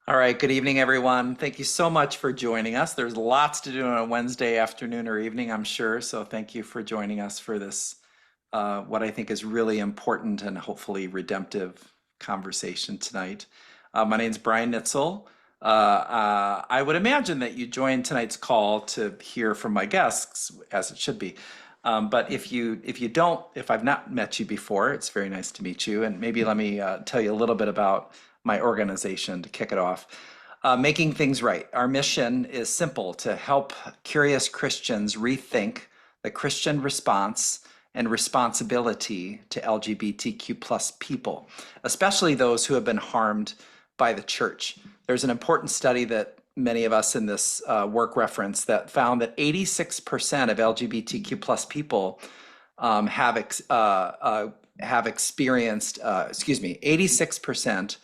All right, good evening, everyone. Thank you so much for joining us. There's lots to do on a Wednesday afternoon or evening, I'm sure. So thank you for joining us for this, what I think is really important and hopefully redemptive conversation tonight. My name is Brian Nitzel. I would imagine that you joined tonight's call to hear from my guests, as it should be. But if I've not met you before, it's very nice to meet you. And maybe let me tell you a little bit about my organization to kick it off. Making Things Right. Our mission is simple: to help curious Christians rethink the Christian response and responsibility to LGBTQ plus people, especially those who have been harmed by the church. There's an important study that many of us in this work reference that found that 86% of LGBTQ plus people have experienced, 86%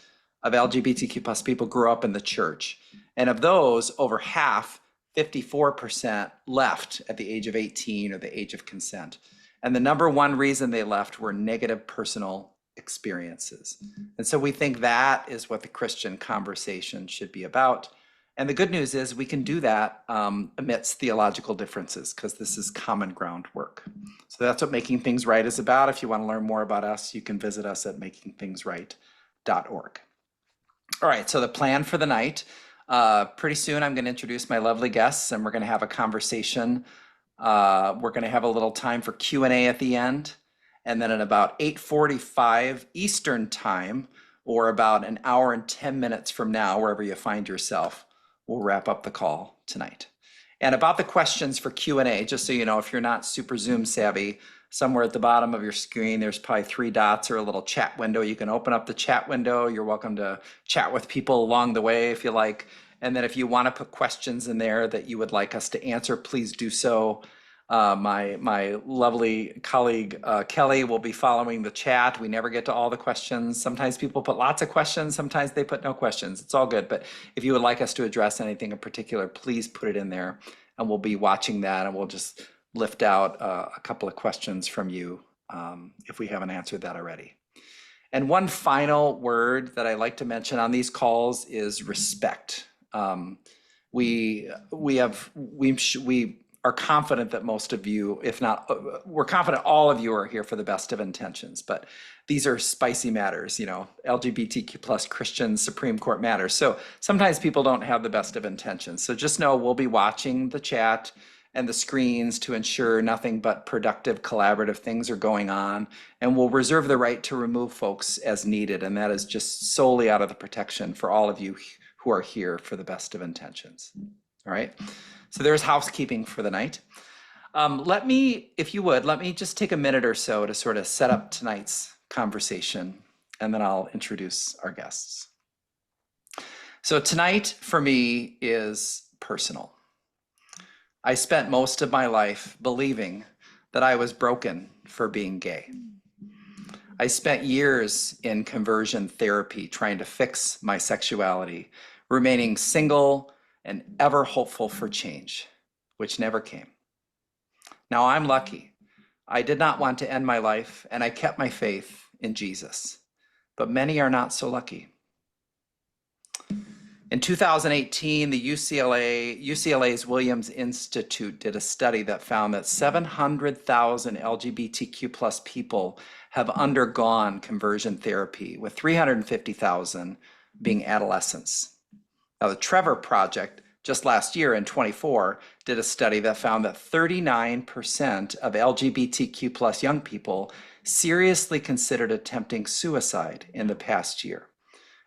of LGBTQ plus people grew up in the church. And of those, over half, 54%, left at the age of 18 or the age of consent. And the number one reason they left were negative personal experiences. And so we think that is what the Christian conversation should be about. And the good news is we can do that amidst theological differences, because this is common ground work. So that's what Making Things Right is about. If you want to learn more about us, you can visit us at makingthingsright.org. All right, so the plan for the night, pretty soon I'm going to introduce my lovely guests and we're going to have a conversation. We're going to have a little time for Q&A at the end. And then at about 8:45 Eastern time, or about an hour and 10 minutes from now, wherever you find yourself, we'll wrap up the call tonight. And about the questions for Q&A, just so you know, if you're not super Zoom savvy, somewhere at the bottom of your screen, there's probably 3 dots or a little chat window. You can open up the chat window. You're welcome to chat with people along the way if you like. And then if you want to put questions in there that you would like us to answer, please do so. My lovely colleague Kelly will be following the chat. We never get to all the questions. Sometimes people put lots of questions, sometimes they put no questions. It's all good. But if you would like us to address anything in particular, please put it in there and we'll be watching that, and we'll just lift out a couple of questions from you if we haven't answered that already. And one final word that I like to mention on these calls is respect. We are confident that most of you, if not, we're confident all of you are here for the best of intentions, but these are spicy matters, you know, LGBTQ plus Christian Supreme Court matters. So sometimes people don't have the best of intentions. So just know we'll be watching the chat and the screens to ensure nothing but productive, collaborative things are going on. And we'll reserve the right to remove folks as needed. And that is just solely out of the protection for all of you who are here for the best of intentions. All right. So there's housekeeping for the night. Let me just take a minute or so to sort of set up tonight's conversation, and then I'll introduce our guests. So tonight for me is personal. I spent most of my life believing that I was broken for being gay. I spent years in conversion therapy trying to fix my sexuality, remaining single and ever hopeful for change, which never came. Now I'm lucky. I did not want to end my life, and I kept my faith in Jesus. But many are not so lucky. In 2018, the UCLA's Williams Institute did a study that found that 700,000 LGBTQ plus people have undergone conversion therapy, with 350,000 being adolescents. Now, the Trevor Project, just last year in 24, did a study that found that 39% of LGBTQ plus young people seriously considered attempting suicide in the past year.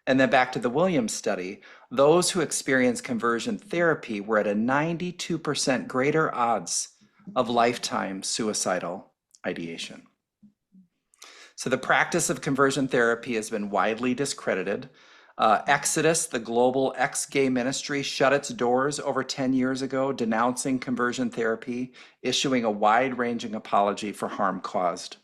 And then back to the Williams study, those who experienced conversion therapy were at a 92% greater odds of lifetime suicidal ideation. So the practice of conversion therapy has been widely discredited. Exodus, the global ex-gay ministry, shut its doors over 10 years ago, denouncing conversion therapy, issuing a wide-ranging apology for harm caused.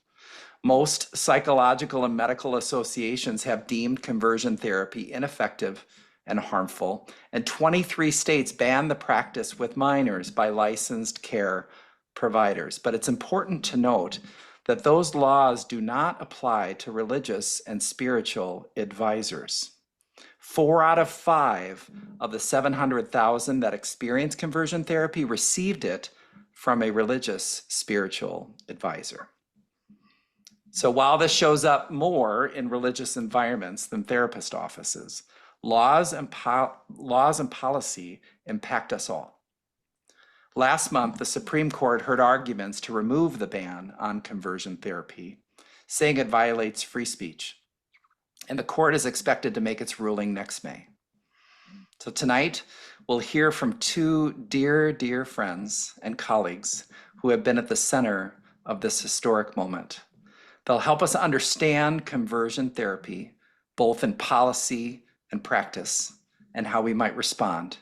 Most psychological and medical associations have deemed conversion therapy ineffective and harmful, and 23 states ban the practice with minors by licensed care providers. But it's important to note that those laws do not apply to religious and spiritual advisors. 4 out of 5 of the 700,000 that experienced conversion therapy received it from a religious spiritual advisor. So while this shows up more in religious environments than therapist offices, laws and policy impact us all. Last month, the Supreme Court heard arguments to remove the ban on conversion therapy, saying it violates free speech. And the court is expected to make its ruling next May. So tonight, we'll hear from two dear, dear friends and colleagues who have been at the center of this historic moment. They'll help us understand conversion therapy, both in policy and practice, and how we might respond.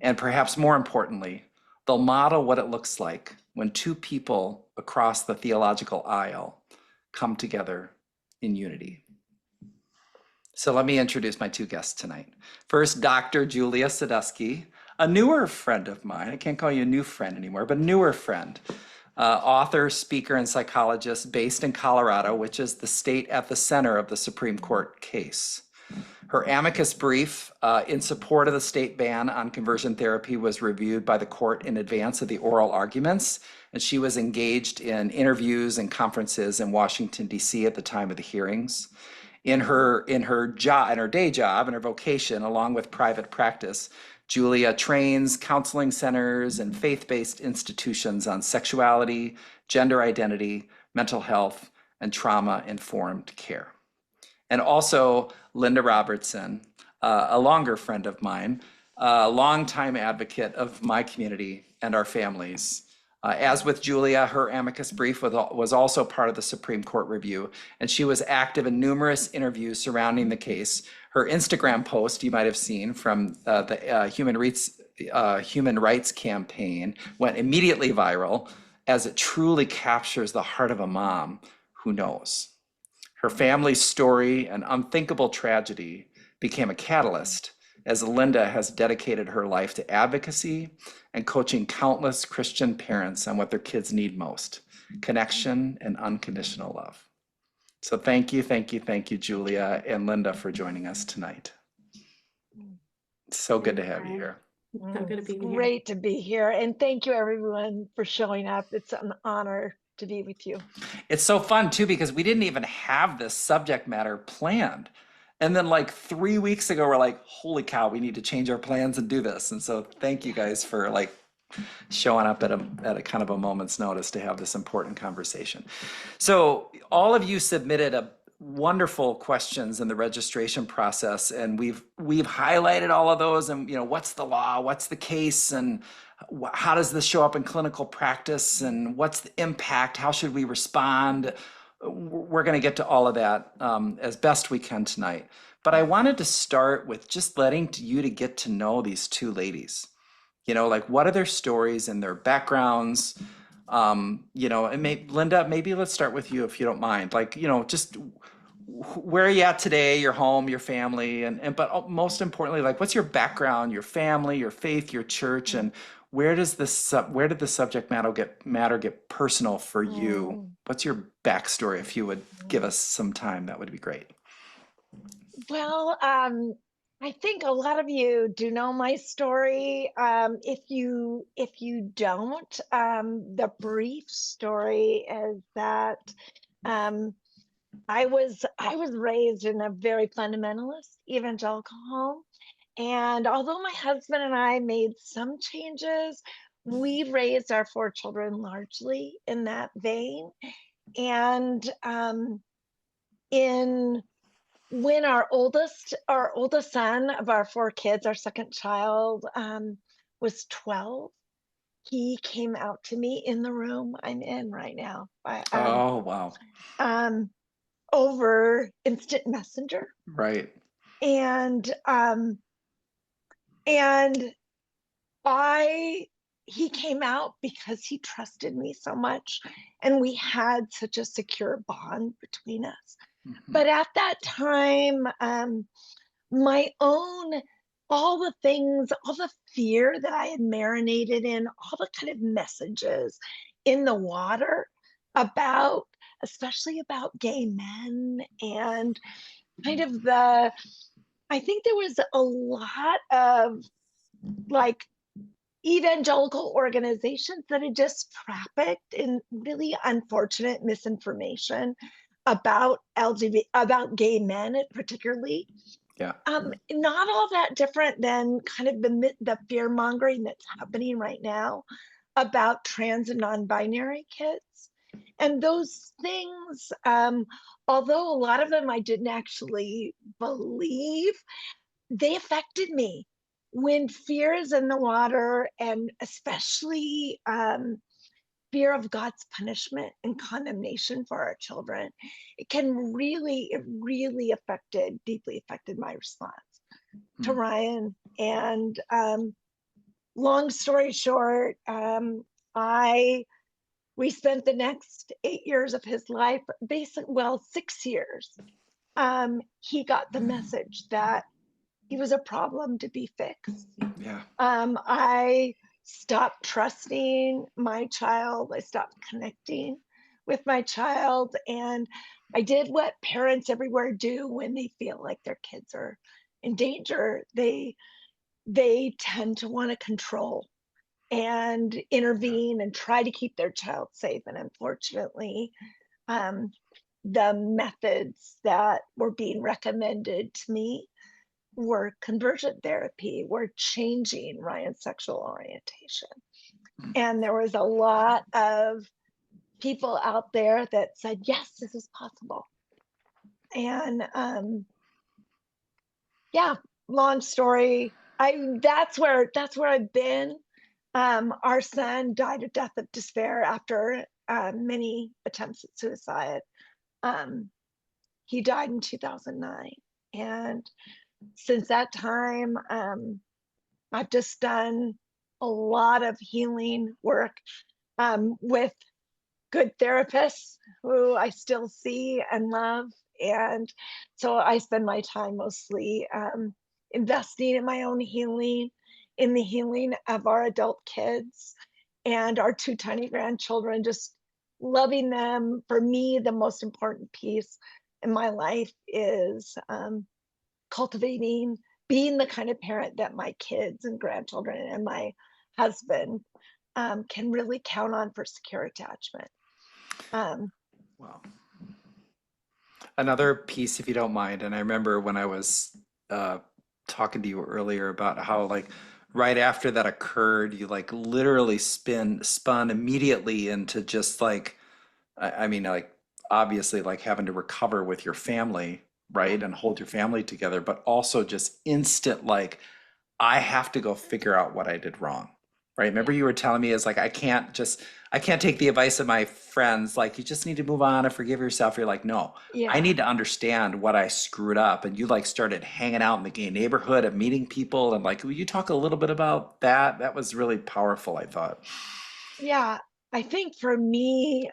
And perhaps more importantly, they'll model what it looks like when two people across the theological aisle come together in unity. So let me introduce my two guests tonight. First, Dr. Julia Sadusky, a newer friend of mine. I can't call you a new friend anymore, but a newer friend. Author, speaker, and psychologist based in Colorado, which is the state at the center of the Supreme Court case. Her amicus brief in support of the state ban on conversion therapy was reviewed by the court in advance of the oral arguments, and she was engaged in interviews and conferences in Washington, D.C. at the time of the hearings. In her day job, in her vocation, along with private practice, Julia trains counseling centers and faith-based institutions on sexuality, gender identity, mental health, and trauma-informed care. And also Linda Robertson, a longer friend of mine, a longtime advocate of my community and our families. As with Julia, her amicus brief was also part of the Supreme Court review, and she was active in numerous interviews surrounding the case. Her Instagram post, you might have seen from the Human Rights Campaign, went immediately viral as it truly captures the heart of a mom who knows. Her family's story and unthinkable tragedy became a catalyst as Linda has dedicated her life to advocacy and coaching countless Christian parents on what their kids need most: connection and unconditional love. So thank you, Julia and Linda, for joining us tonight. So good to have you here. So good to be here. Great to be here. And thank you everyone for showing up. It's an honor to be with you. It's so fun too, because we didn't even have this subject matter planned. And then like 3 weeks ago, we're like, holy cow, we need to change our plans and do this. And so thank you guys for like showing up at a kind of a moment's notice to have this important conversation. So all of you submitted a wonderful questions in the registration process, and we've highlighted all of those, and what's the law, what's the case, and how does this show up in clinical practice, and what's the impact, how should we respond? We're going to get to all of that as best we can tonight. But I wanted to start with just letting you to get to know these two ladies. Like, what are their stories and their backgrounds? And Linda, maybe let's start with you if you don't mind. Like, just where are you at today, your home, your family, but most importantly, like, what's your background, your family, your faith, your church, and where did the subject matter get personal for you? What's your backstory? If you would give us some time, that would be great. Well, I think a lot of you do know my story. If you don't, the brief story is that I was raised in a very fundamentalist evangelical home. And although my husband and I made some changes, we raised our 4 children largely in that vein. And when our oldest son of our 4 kids, our second child, was 12, he came out to me in the room I'm in right now. Oh, wow. Over instant messenger. Right. And he came out because he trusted me so much, and we had such a secure bond between us. Mm-hmm. But at that time, all the fear that I had marinated in, all the kind of messages in the water especially about gay men, and kind of I think there was a lot of like evangelical organizations that had just trafficked in really unfortunate misinformation about LGBT, about gay men, particularly. Yeah. Not all that different than kind of the fear mongering that's happening right now about trans and non-binary kids. And those things, although a lot of them I didn't actually believe, they affected me. When fear is in the water, and especially fear of God's punishment and condemnation for our children, it really deeply affected my response to Mm. Ryan. And long story short, I we spent the next 8 years of his life, basically, well, 6 years. He got the message that he was a problem to be fixed. Yeah. I stopped trusting my child. I stopped connecting with my child. And I did what parents everywhere do when they feel like their kids are in danger. They tend to want to control and intervene and try to keep their child safe. And unfortunately, um, the methods that were being recommended to me were conversion therapy, were changing Ryan's sexual orientation. Mm. And there was a lot of people out there that said, yes, this is possible. And yeah, long story. That's where I've been. Our son died a death of despair after many attempts at suicide. Um, he died in 2009. And since that time, I've just done a lot of healing work with good therapists who I still see and love. And so I spend my time mostly investing in my own healing, in the healing of our adult kids and our two tiny grandchildren, just loving them. For me, the most important piece in my life is cultivating, being the kind of parent that my kids and grandchildren and my husband can really count on for secure attachment. Um, Wow. Another piece, if you don't mind, and I remember when I was uh, talking to you earlier about how, like, right after that occurred, you like literally spun immediately into just like, I mean, like, obviously, like having to recover with your family, yeah, right, and hold your family together, but also just instant, like, I have to go figure out what I did wrong. Right? yeah, Remember you were telling me is like I can't take the advice of my friends like you just need to move on and forgive yourself. You're like, no, I yeah. need to understand what I screwed up. And you like started hanging out in the gay neighborhood and meeting people and like will you talk a little bit about that? That was really powerful, I thought. Yeah, I think for me,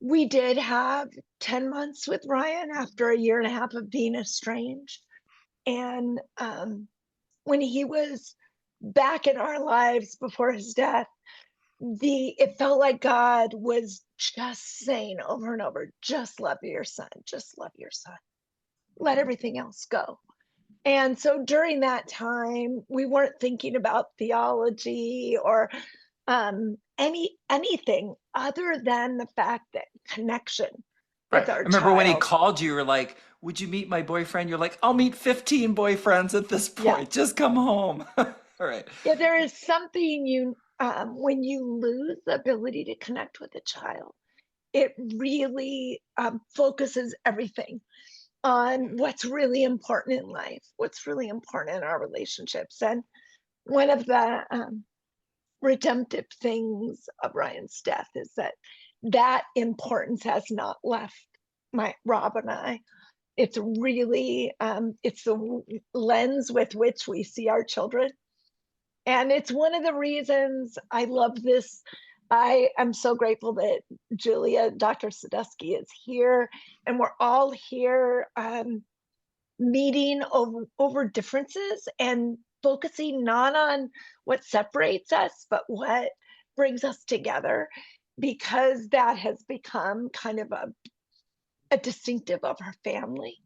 we did have 10 months with Ryan after a year and a half of being estranged. And when he was back in our lives before his death, it felt like God was just saying over and over, just love your son, just love your son, let everything else go. And so during that time, we weren't thinking about theology or anything other than the fact that connection Right. with I our remember when he child. called you, you were like, would you meet my boyfriend? You're like, I'll meet 15 boyfriends at this Yeah, point. Just come home. All right. yeah. There is something when you lose the ability to connect with a child, it really focuses everything on what's really important in life, what's really important in our relationships. And one of the redemptive things of Ryan's death is that importance has not left my Rob and I. It's really it's the lens with which we see our children, and it's one of the reasons I love this. I am so grateful that Julia, Dr. Sadusky, is here, and we're all here meeting over differences and focusing not on what separates us, but what brings us together, because that has become kind of a distinctive of our family.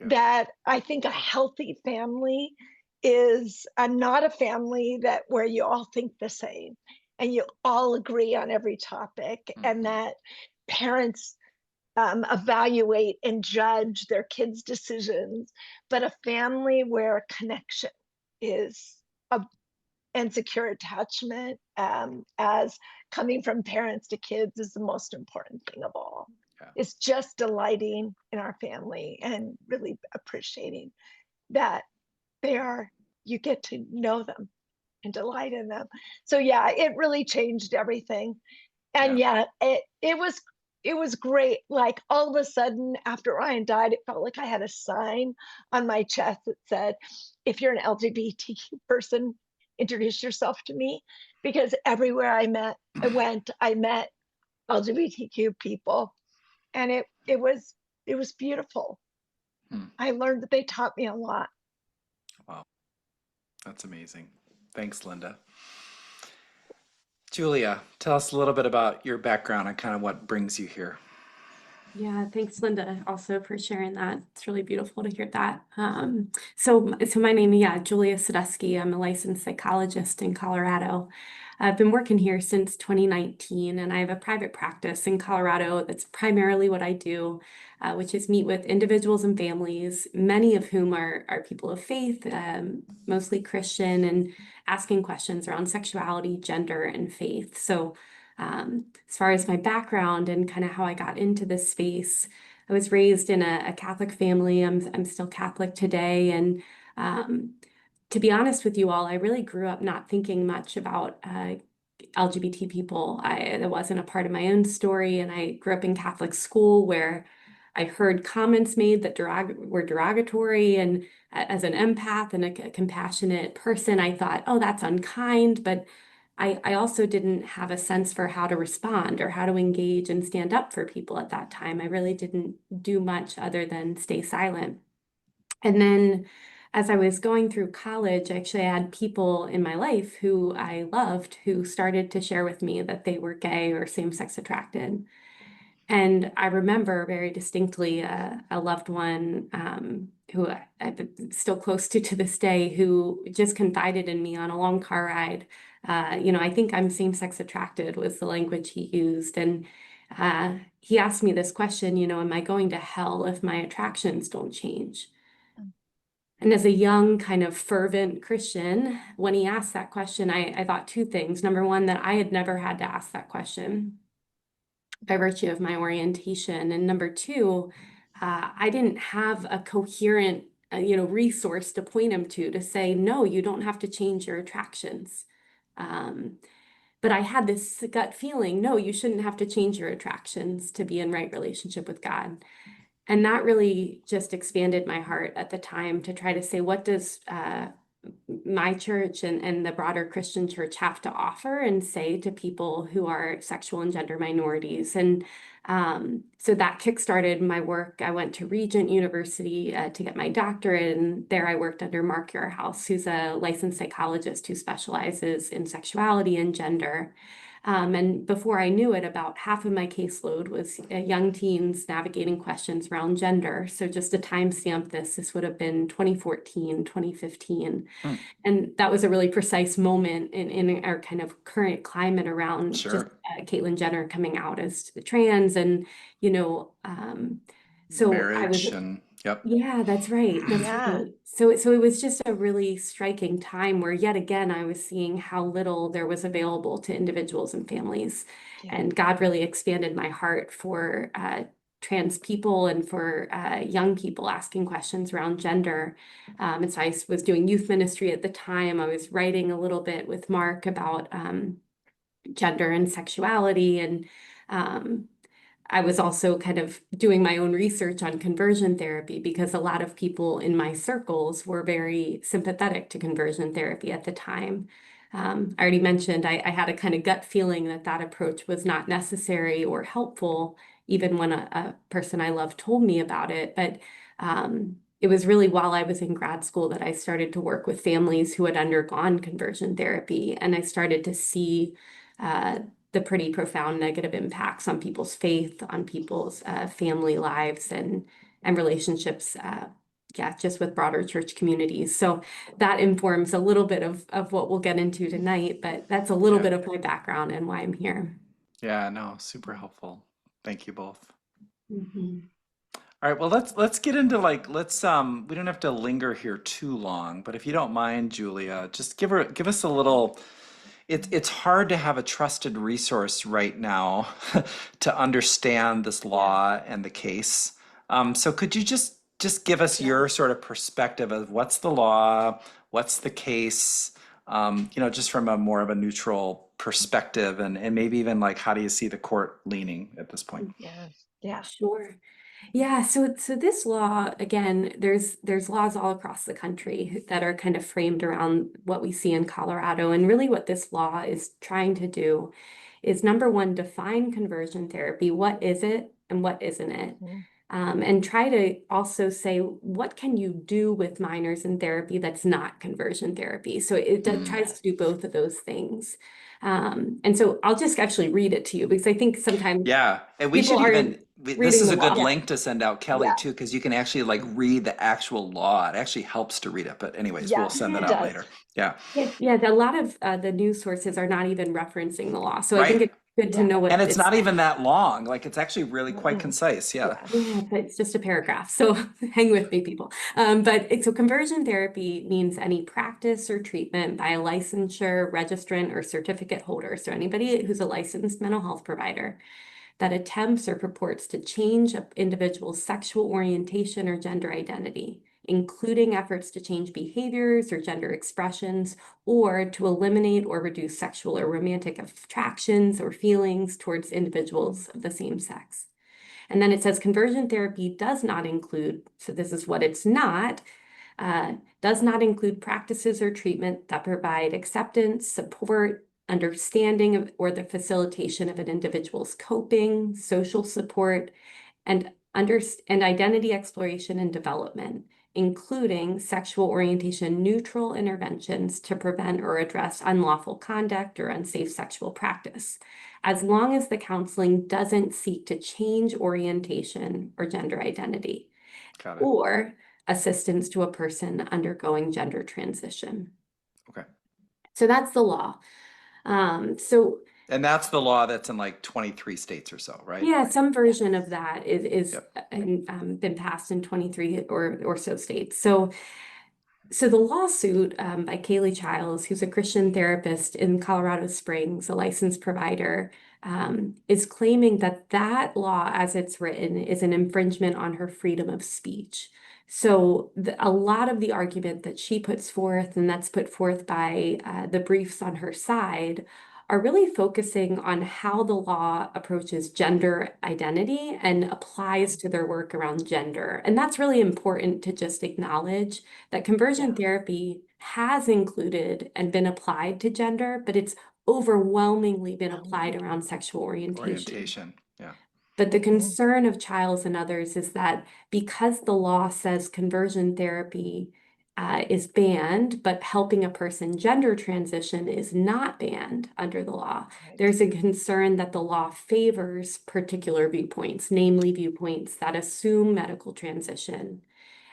that I think a healthy family is not a family that where you all think the same and you all agree on every topic, and Mhm. that parents evaluate and judge their kids' decisions, but a family where connection is a and secure attachment, as coming from parents to kids, is the most important thing of all. Yeah. It's just delighting in our family and really appreciating that they are, you get to know them and delight in them. So yeah, it really changed everything. And Yeah. yeah, it was great. Like all of a sudden after Ryan died, it felt like I had a sign on my chest that said, if you're an LGBTQ person, introduce yourself to me. Because everywhere I met LGBTQ people. And it was beautiful. Hmm. I learned that they taught me a lot. Wow. That's amazing. Thanks, Linda. Julia, tell us a little bit about your background and kind of what brings you here. Yeah, thanks, Linda, also for sharing that. It's really beautiful to hear that. So my name, yeah, Julia Sadusky. I'm a licensed psychologist in Colorado. I've been working here since 2019, and I have a private practice in Colorado. That's primarily what I do, which is meet with individuals and families, many of whom are people of faith, mostly Christian, and asking questions around sexuality, gender, and faith. So as far as my background and kind of how I got into this space, I was raised in a Catholic family. I'm still Catholic today. And to be honest with you all, I really grew up not thinking much about LGBT people. It wasn't a part of my own story. And I grew up in Catholic school where I heard comments made that were derogatory. And as an empath and a compassionate person, I thought, oh, that's unkind. But I also didn't have a sense for how to respond or how to engage and stand up for people at that time. I really didn't do much other than stay silent. And then as I was going through college, actually, I had people in my life who I loved who started to share with me that they were gay or same-sex attracted. And I remember very distinctly a loved one who I'm still close to this day, who just confided in me on a long car ride. I think I'm same-sex attracted was the language he used. And he asked me this question, am I going to hell if my attractions don't change? And as a young, kind of fervent Christian, when he asked that question, I thought two things. Number one, that I had never had to ask that question by virtue of my orientation. And number two, I didn't have a coherent, resource to point him to say, no, you don't have to change your attractions. But I had this gut feeling, no, you shouldn't have to change your attractions to be in right relationship with God. And that really just expanded my heart at the time to try to say, what does my church and the broader Christian church have to offer and say to people who are sexual and gender minorities? And so that kickstarted my work. I went to Regent University to get my doctorate, and there I worked under Mark Yourhouse, who's a licensed psychologist who specializes in sexuality and gender. And before I knew it, about half of my caseload was young teens navigating questions around gender. So just to timestamp this would have been 2014, 2015. Hmm. And that was a really precise moment in our kind of current climate around just Sure. Caitlyn Jenner coming out as trans. And, so I was Marriage and yep. yeah, that's right. That's Yeah. right. So it was just a really striking time where yet again I was seeing how little there was available to individuals and families. Yeah. And God really expanded my heart for trans people and for young people asking questions around gender. And so I was doing youth ministry at the time. I was writing a little bit with Mark about gender and sexuality, and um, I was also kind of doing my own research on conversion therapy because a lot of people in my circles were very sympathetic to conversion therapy at the time. I already mentioned I had a kind of gut feeling that that approach was not necessary or helpful, even when a person I love told me about it. But it was really while I was in grad school that I started to work with families who had undergone conversion therapy, and I started to see uh, the pretty profound negative impacts on people's faith, on people's family lives and relationships yeah, just with broader church communities. So that informs a little bit of what we'll get into tonight, but that's a little Yeah. bit of my background and why I'm here. Yeah, no, super helpful. Thank you both. Mhm. All right, well, let's get into like we don't have to linger here too long, but if you don't mind, Julia, just give us a little. It's hard to have a trusted resource right now to understand this Yeah, law and the case. So could you just give us yeah. your sort of perspective of what's the law, what's the case, just from a more of a neutral perspective, and maybe even like how do you see the court leaning at this point? Yeah, yeah. Sure. Yeah, so this law, again, there's laws all across the country that are kind of framed around what we see in Colorado. And really what this law is trying to do is number one, define conversion therapy. What is it and what isn't it? Mhm, And try to also say, what can you do with minors in therapy that's not conversion therapy? So Mm. tries to do both of those things. And so I'll just actually read it to you because I think sometimes Yeah, and we people should aren't this reading is the a good law. yeah, link to send out Kelly yeah, too, because you can actually like read the actual law. It actually helps to read it. But anyways, we'll yeah, send that it out does. later. Yeah, Yeah, yeah, a lot of the news sources are not even referencing the law. So I think right. it's good to Yeah. know And what it's it's not even that long. Like it's actually really quite Mm-mm. concise. Yeah. Yeah. yeah, but it's just a paragraph. So hang with me, people. So conversion therapy means any practice or treatment by a licensure, registrant, or certificate holder. So anybody who's a licensed mental health provider that attempts or purports to change an individual's sexual orientation or gender identity, including efforts to change behaviors or gender expressions, or to eliminate or reduce sexual or romantic attractions or feelings towards individuals of the same sex. And then it says conversion therapy does not include, so this is what it's not, does not include practices or treatment that provide acceptance, support, understanding of, or the facilitation of an individual's coping, social support, and identity exploration and development, including sexual orientation neutral interventions to prevent or address unlawful conduct or unsafe sexual practice, as long as the counseling doesn't seek to change orientation or gender identity Got it. or assistance to a person undergoing gender transition. Okay. So that's the law. So And that's the law that's in like 23 states or so, right? yeah, some Yeah. version of that is Yep. been passed in 23 or so states. So the lawsuit by Kaylee Childs, who's a Christian therapist in Colorado Springs, a licensed provider, is claiming that that law, as it's written, is an infringement on her freedom of speech. So a lot of the argument that she puts forth, and that's put forth by the briefs on her side, are really focusing on how the law approaches gender identity and applies to their work around gender. And that's really important to just acknowledge that conversion Yeah. therapy has included and been applied to gender, but it's overwhelmingly been applied around sexual orientation. Orientation. Yeah. But the Mhm. concern of Childs and others is that because the law says conversion therapy is banned, but helping a person gender transition is not banned under the law, Right. there's a concern that the law favors particular viewpoints, namely viewpoints that assume medical transition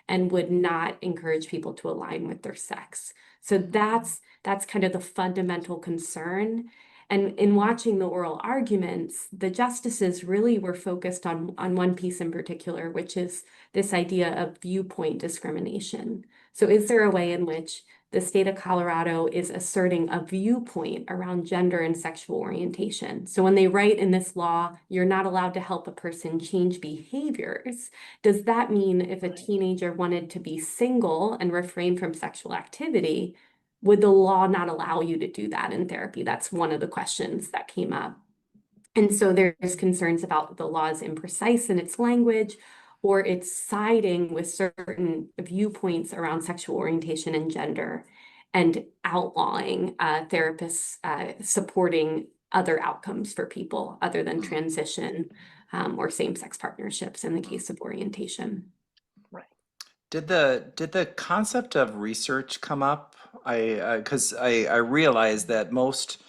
and would not encourage people to align with their sex. So that's kind of the fundamental concern. And in watching the oral arguments, the justices really were focused on one piece in particular, which is this idea of viewpoint discrimination. So is there a way in which the state of Colorado is asserting a viewpoint around gender and sexual orientation? So when they write in this law, you're not allowed to help a person change behaviors, does that mean if a Right. teenager wanted to be single and refrain from sexual activity, would the law not allow you to do that in therapy? That's one of the questions that came up. And so there's concerns about the law is imprecise in its language, or it's siding with certain viewpoints around sexual orientation and gender, and outlawing therapists supporting other outcomes for people other than Mm, transition or same-sex partnerships in the mm. case of orientation. Right. Did the concept of research come up? Because I realize that most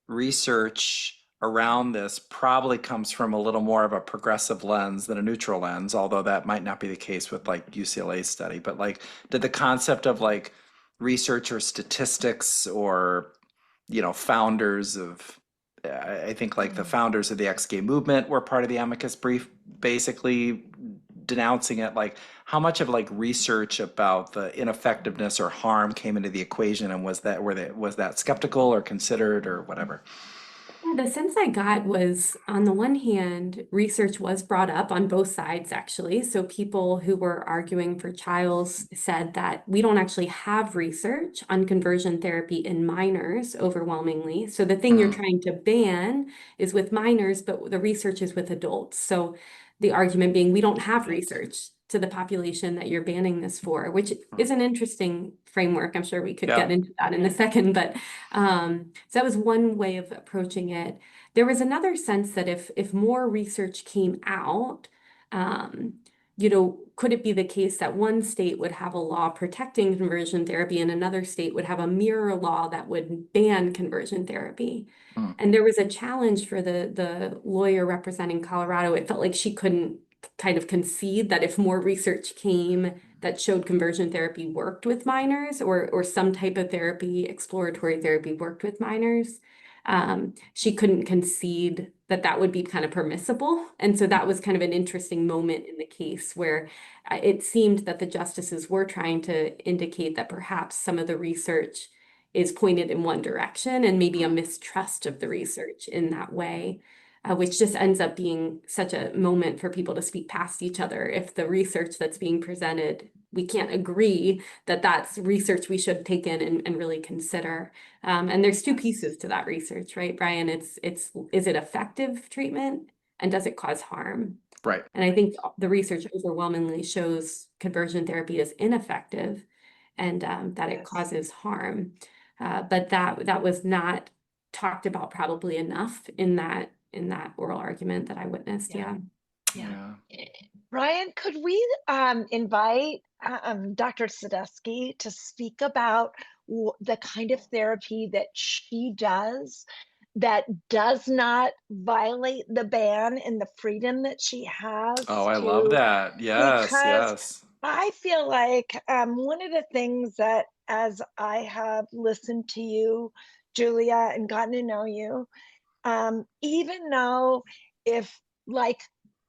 research around this probably comes from a little more of a progressive lens than a neutral lens, although that might not be the case with like UCLA's study. But like, did the concept of like research or statistics or, founders of, I think like the founders of the ex-gay movement were part of the amicus brief, basically denouncing it. Like, how much of like research about the ineffectiveness or harm came into the equation, and was that skeptical or considered or whatever? Yeah, the sense I got was, on the one hand, research was brought up on both sides, actually. So people who were arguing for Childs said that we don't actually have research on conversion therapy in minors overwhelmingly. So the thing you're Mm, trying to ban is with minors, but the research is with adults. So the argument being we don't have research to the population that you're banning this for, which mm. is an interesting framework. I'm sure we could Yeah. get into that in a second, but so that was one way of approaching it. There was another sense that if more research came out, um, could it be the case that one state would have a law protecting conversion therapy and another state would have a mirror law that would ban conversion therapy? Mm, And there was a challenge for the lawyer representing Colorado. It felt like she couldn't kind of concede that if more research came that showed conversion therapy worked with minors, or some type of therapy, exploratory therapy worked with minors, she couldn't concede that that would be kind of permissible. And so that was kind of an interesting moment in the case where it seemed that the justices were trying to indicate that perhaps some of the research is pointed in one direction and maybe a mistrust of the research in that way, which just ends up being such a moment for people to speak past each other. If the research that's being presented, we can't agree that that's research we should take in and really consider. And there's two pieces to that research, right, Brian? It's is it effective treatment and does it cause harm? right. And I think the research overwhelmingly shows conversion therapy is ineffective and that it Yes. causes harm. But that was not talked about probably enough in that oral argument that I witnessed. Yeah. Yeah. Yeah. Yeah. Ryan, could we invite Dr. Sadusky to speak about the kind of therapy that she does that does not violate the ban and the freedom that she Oh, has I love to, that. Yes, because yes. I feel like one of the things that, as I have listened to you, Julia, and gotten to know you, even though if like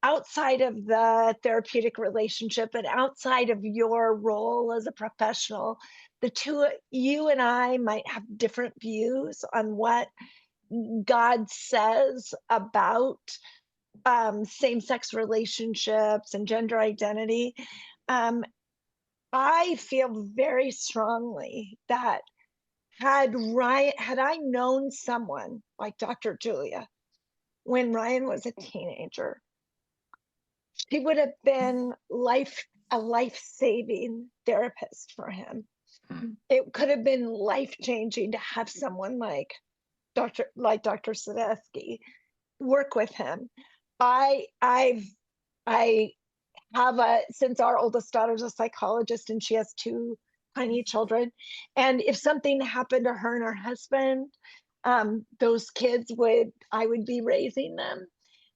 outside of the therapeutic relationship and outside of your role as a professional, the two, you and I might have different views on what God says about same-sex relationships and gender identity. Um, I feel very strongly that had I known someone like Dr. Julia when Ryan was a teenager, she would have been a life-saving therapist for him. Mm, It could have been life-changing to have someone like Dr. Sadesky work with him. I I've I have a since our oldest daughter's a psychologist and she has two tiny children. And if something happened to her and her husband, those kids I would be raising them.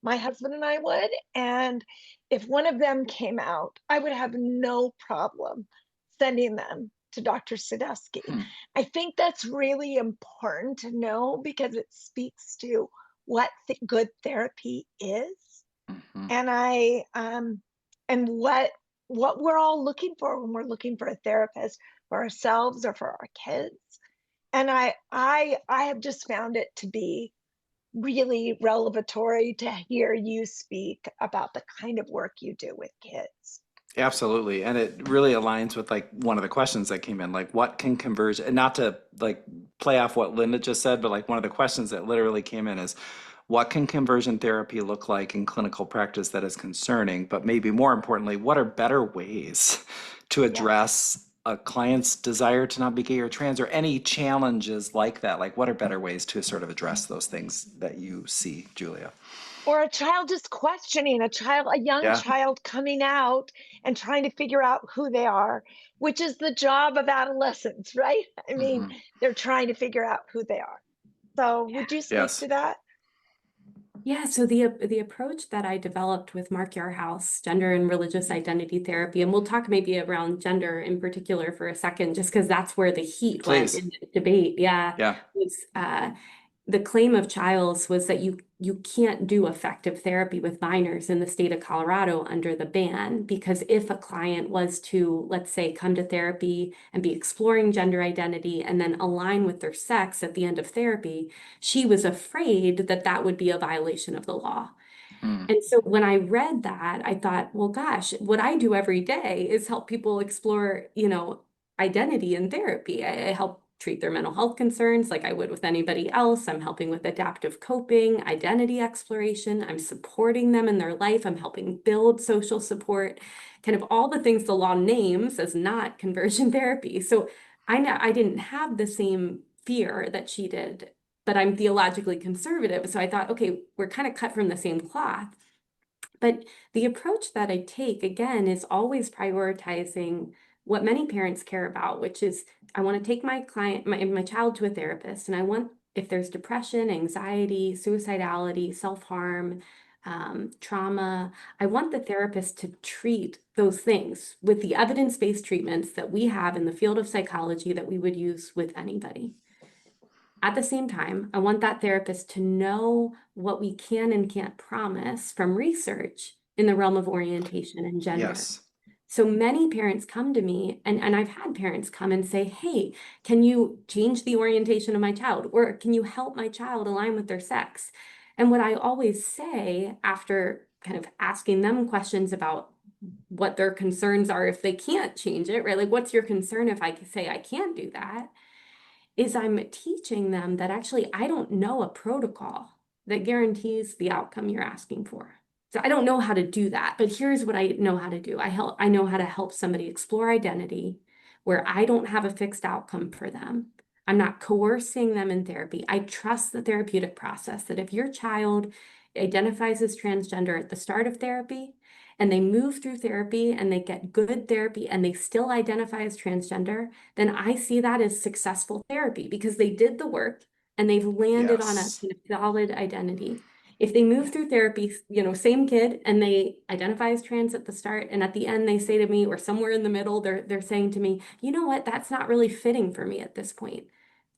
My husband and I would. And if one of them came out, I would have no problem sending them to Dr. Sadusky. mm, I think that's really important to know because it speaks to what good therapy is. mhm. And and what we're all looking for when we're looking for a therapist for ourselves or for our kids. And I have just found it to be really revelatory to hear you speak about the kind of work you do with kids. Absolutely. And it really aligns with like one of the questions that came in, like what can conversion, and not to like play off what Linda just said, but like one of the questions that literally came in is what can conversion therapy look like in clinical practice that is concerning, but maybe more importantly, what are better ways to Yes. address a client's desire to not be gay or trans or any challenges like that? Like what are better ways to sort of address those things that you see, Julia? Or a child just questioning, a young Yeah. child coming out and trying to figure out who they are, which is the job of adolescents, right? I mean, Hmm. they're trying to figure out who they are. So would you speak Yes. to that? Yeah, so the approach that I developed with Mark Yarhouse, gender and religious identity therapy, and we'll talk maybe around gender in particular for a second, just because that's where the heat went Please. in the debate. Yeah, Yeah. was the claim of Childs was that you can't do effective therapy with minors in the state of Colorado under the ban, because if a client was to, let's say, come to therapy and be exploring gender identity and then align with their sex at the end of therapy, she was afraid that that would be a violation of the law. Mm. And so when I read that, I thought, well, gosh, what I do every day is help people explore, identity in therapy. I help treat their mental health concerns like I would with anybody else. I'm helping with adaptive coping, identity exploration. I'm supporting them in their life. I'm helping build social support, kind of all the things the law names as not conversion therapy. So I know I didn't have the same fear that she did, but I'm theologically conservative. So I thought, okay, we're kind of cut from the same cloth. But the approach that I take, again, is always prioritizing what many parents care about, which is I want to take my client, my child to a therapist, and I want, if there's depression, anxiety, suicidality, self-harm, trauma, I want the therapist to treat those things with the evidence-based treatments that we have in the field of psychology that we would use with anybody. At the same time, I want that therapist to know what we can and can't promise from research in the realm of orientation and gender. Yes. So many parents come to me, and I've had parents come and say, hey, can you change the orientation of my child? Or can you help my child align with their sex? And what I always say after kind of asking them questions about what their concerns are if they can't change it, right? Like, what's your concern if I say I can't do that? Is I'm teaching them that actually I don't know a protocol that guarantees the outcome you're asking for. So I don't know how to do that, but here's what I know how to do. I know how to help somebody explore identity where I don't have a fixed outcome for them. I'm not coercing them in therapy. I trust the therapeutic process that if your child identifies as transgender at the start of therapy and they move through therapy and they get good therapy and they still identify as transgender, then I see that as successful therapy because they did the work and they've landed on a Yes. kind of solid identity. If they move through therapy, same kid, and they identify as trans at the start, and at the end they say to me, or somewhere in the middle, they're saying to me, you know what, that's not really fitting for me at this point.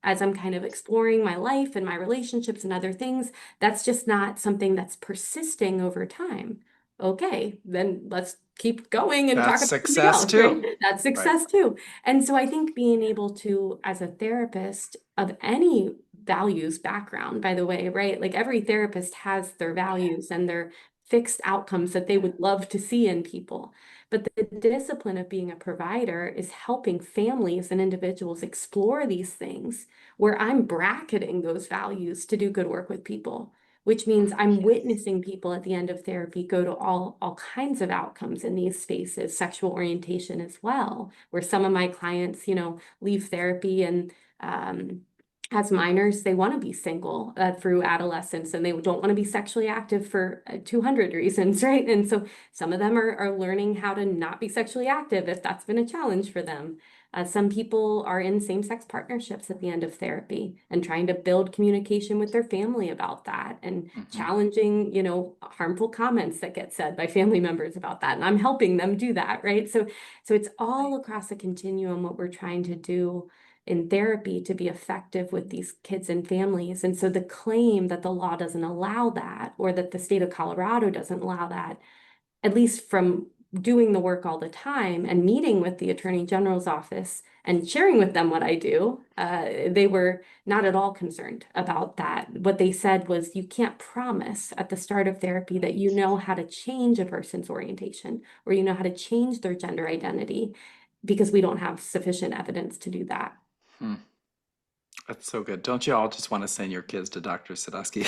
As I'm kind of exploring my life and my relationships and other things, that's just not something that's persisting over time. Okay, then let's keep going and talk That's about something success else, right? too. That's Right. success too. And so I think being able to, as a therapist of any values background, by the way, right? Like every therapist has their values and their fixed outcomes that they would love to see in people. But the discipline of being a provider is helping families and individuals explore these things where I'm bracketing those values to do good work with people, which means I'm witnessing people at the end of therapy go to all kinds of outcomes in these spaces, sexual orientation as well, where some of my clients, leave therapy and as minors, they want to be single through adolescence and they don't want to be sexually active for 200 reasons, right? And so some of them are learning how to not be sexually active if that's been a challenge for them. Some people are in same-sex partnerships at the end of therapy and trying to build communication with their family about that and Mhm. challenging, harmful comments that get said by family members about that. And I'm helping them do that, right? So it's all across a continuum what we're trying to do in therapy to be effective with these kids and families. And so the claim that the law doesn't allow that, or that the state of Colorado doesn't allow that, at least from doing the work all the time and meeting with the Attorney General's office and sharing with them what I do, they were not at all concerned about that. What they said was, you can't promise at the start of therapy that you know how to change a person's orientation or you know how to change their gender identity because we don't have sufficient evidence to do that. Hmm. That's so good. Don't you all just want to send your kids to Dr. Sadusky?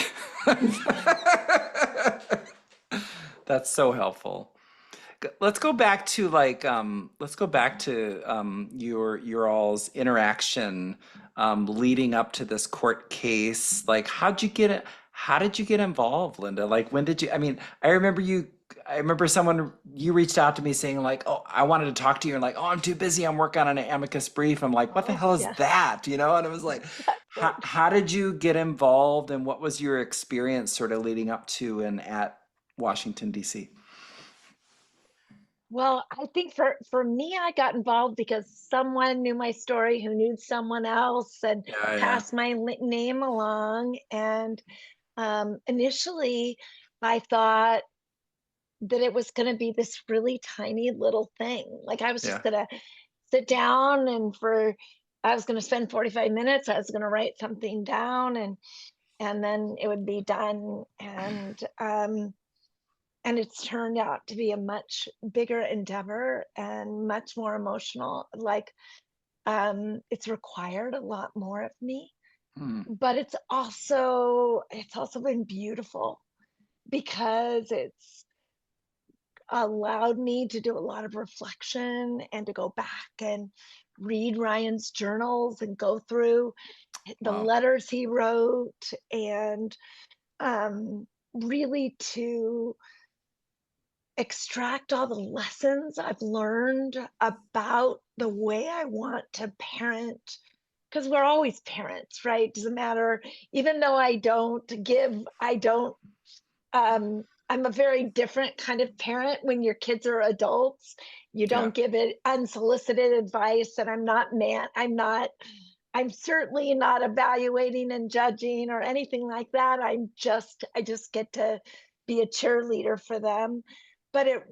That's so helpful. Let's go back to your all's interaction leading up to this court case. Like, how did you get involved, Linda? Like, when did you, I mean, I remember someone, you reached out to me saying like, oh, I wanted to talk to you, and like, oh, I'm too busy, I'm working on an amicus brief. I'm like, what the Oh, hell is yes. that? And it was like, quote. How did you get involved, and what was your experience sort of leading up to and at Washington, D.C.? Well, I think for me, I got involved because someone knew my story who knew someone else and Yeah, yeah, passed my name along. And initially, I thought that it was going to be this really tiny little thing. Like I was just yeah. going to sit down and I was going to spend 45 minutes. I was going to write something down and then it would be done. And it's turned out to be a much bigger endeavor and much more emotional. Like it's required a lot more of me, Hmm. but it's also been beautiful because it's allowed me to do a lot of reflection and to go back and read Ryan's journals and go through the Wow. letters he wrote and really to extract all the lessons I've learned about the way I want to parent. Because we're always parents, right? Doesn't matter. Even though I'm a very different kind of parent when your kids are adults. You Yeah. don't give it unsolicited advice, and I'm certainly not evaluating and judging or anything like that. I just get to be a cheerleader for them. But it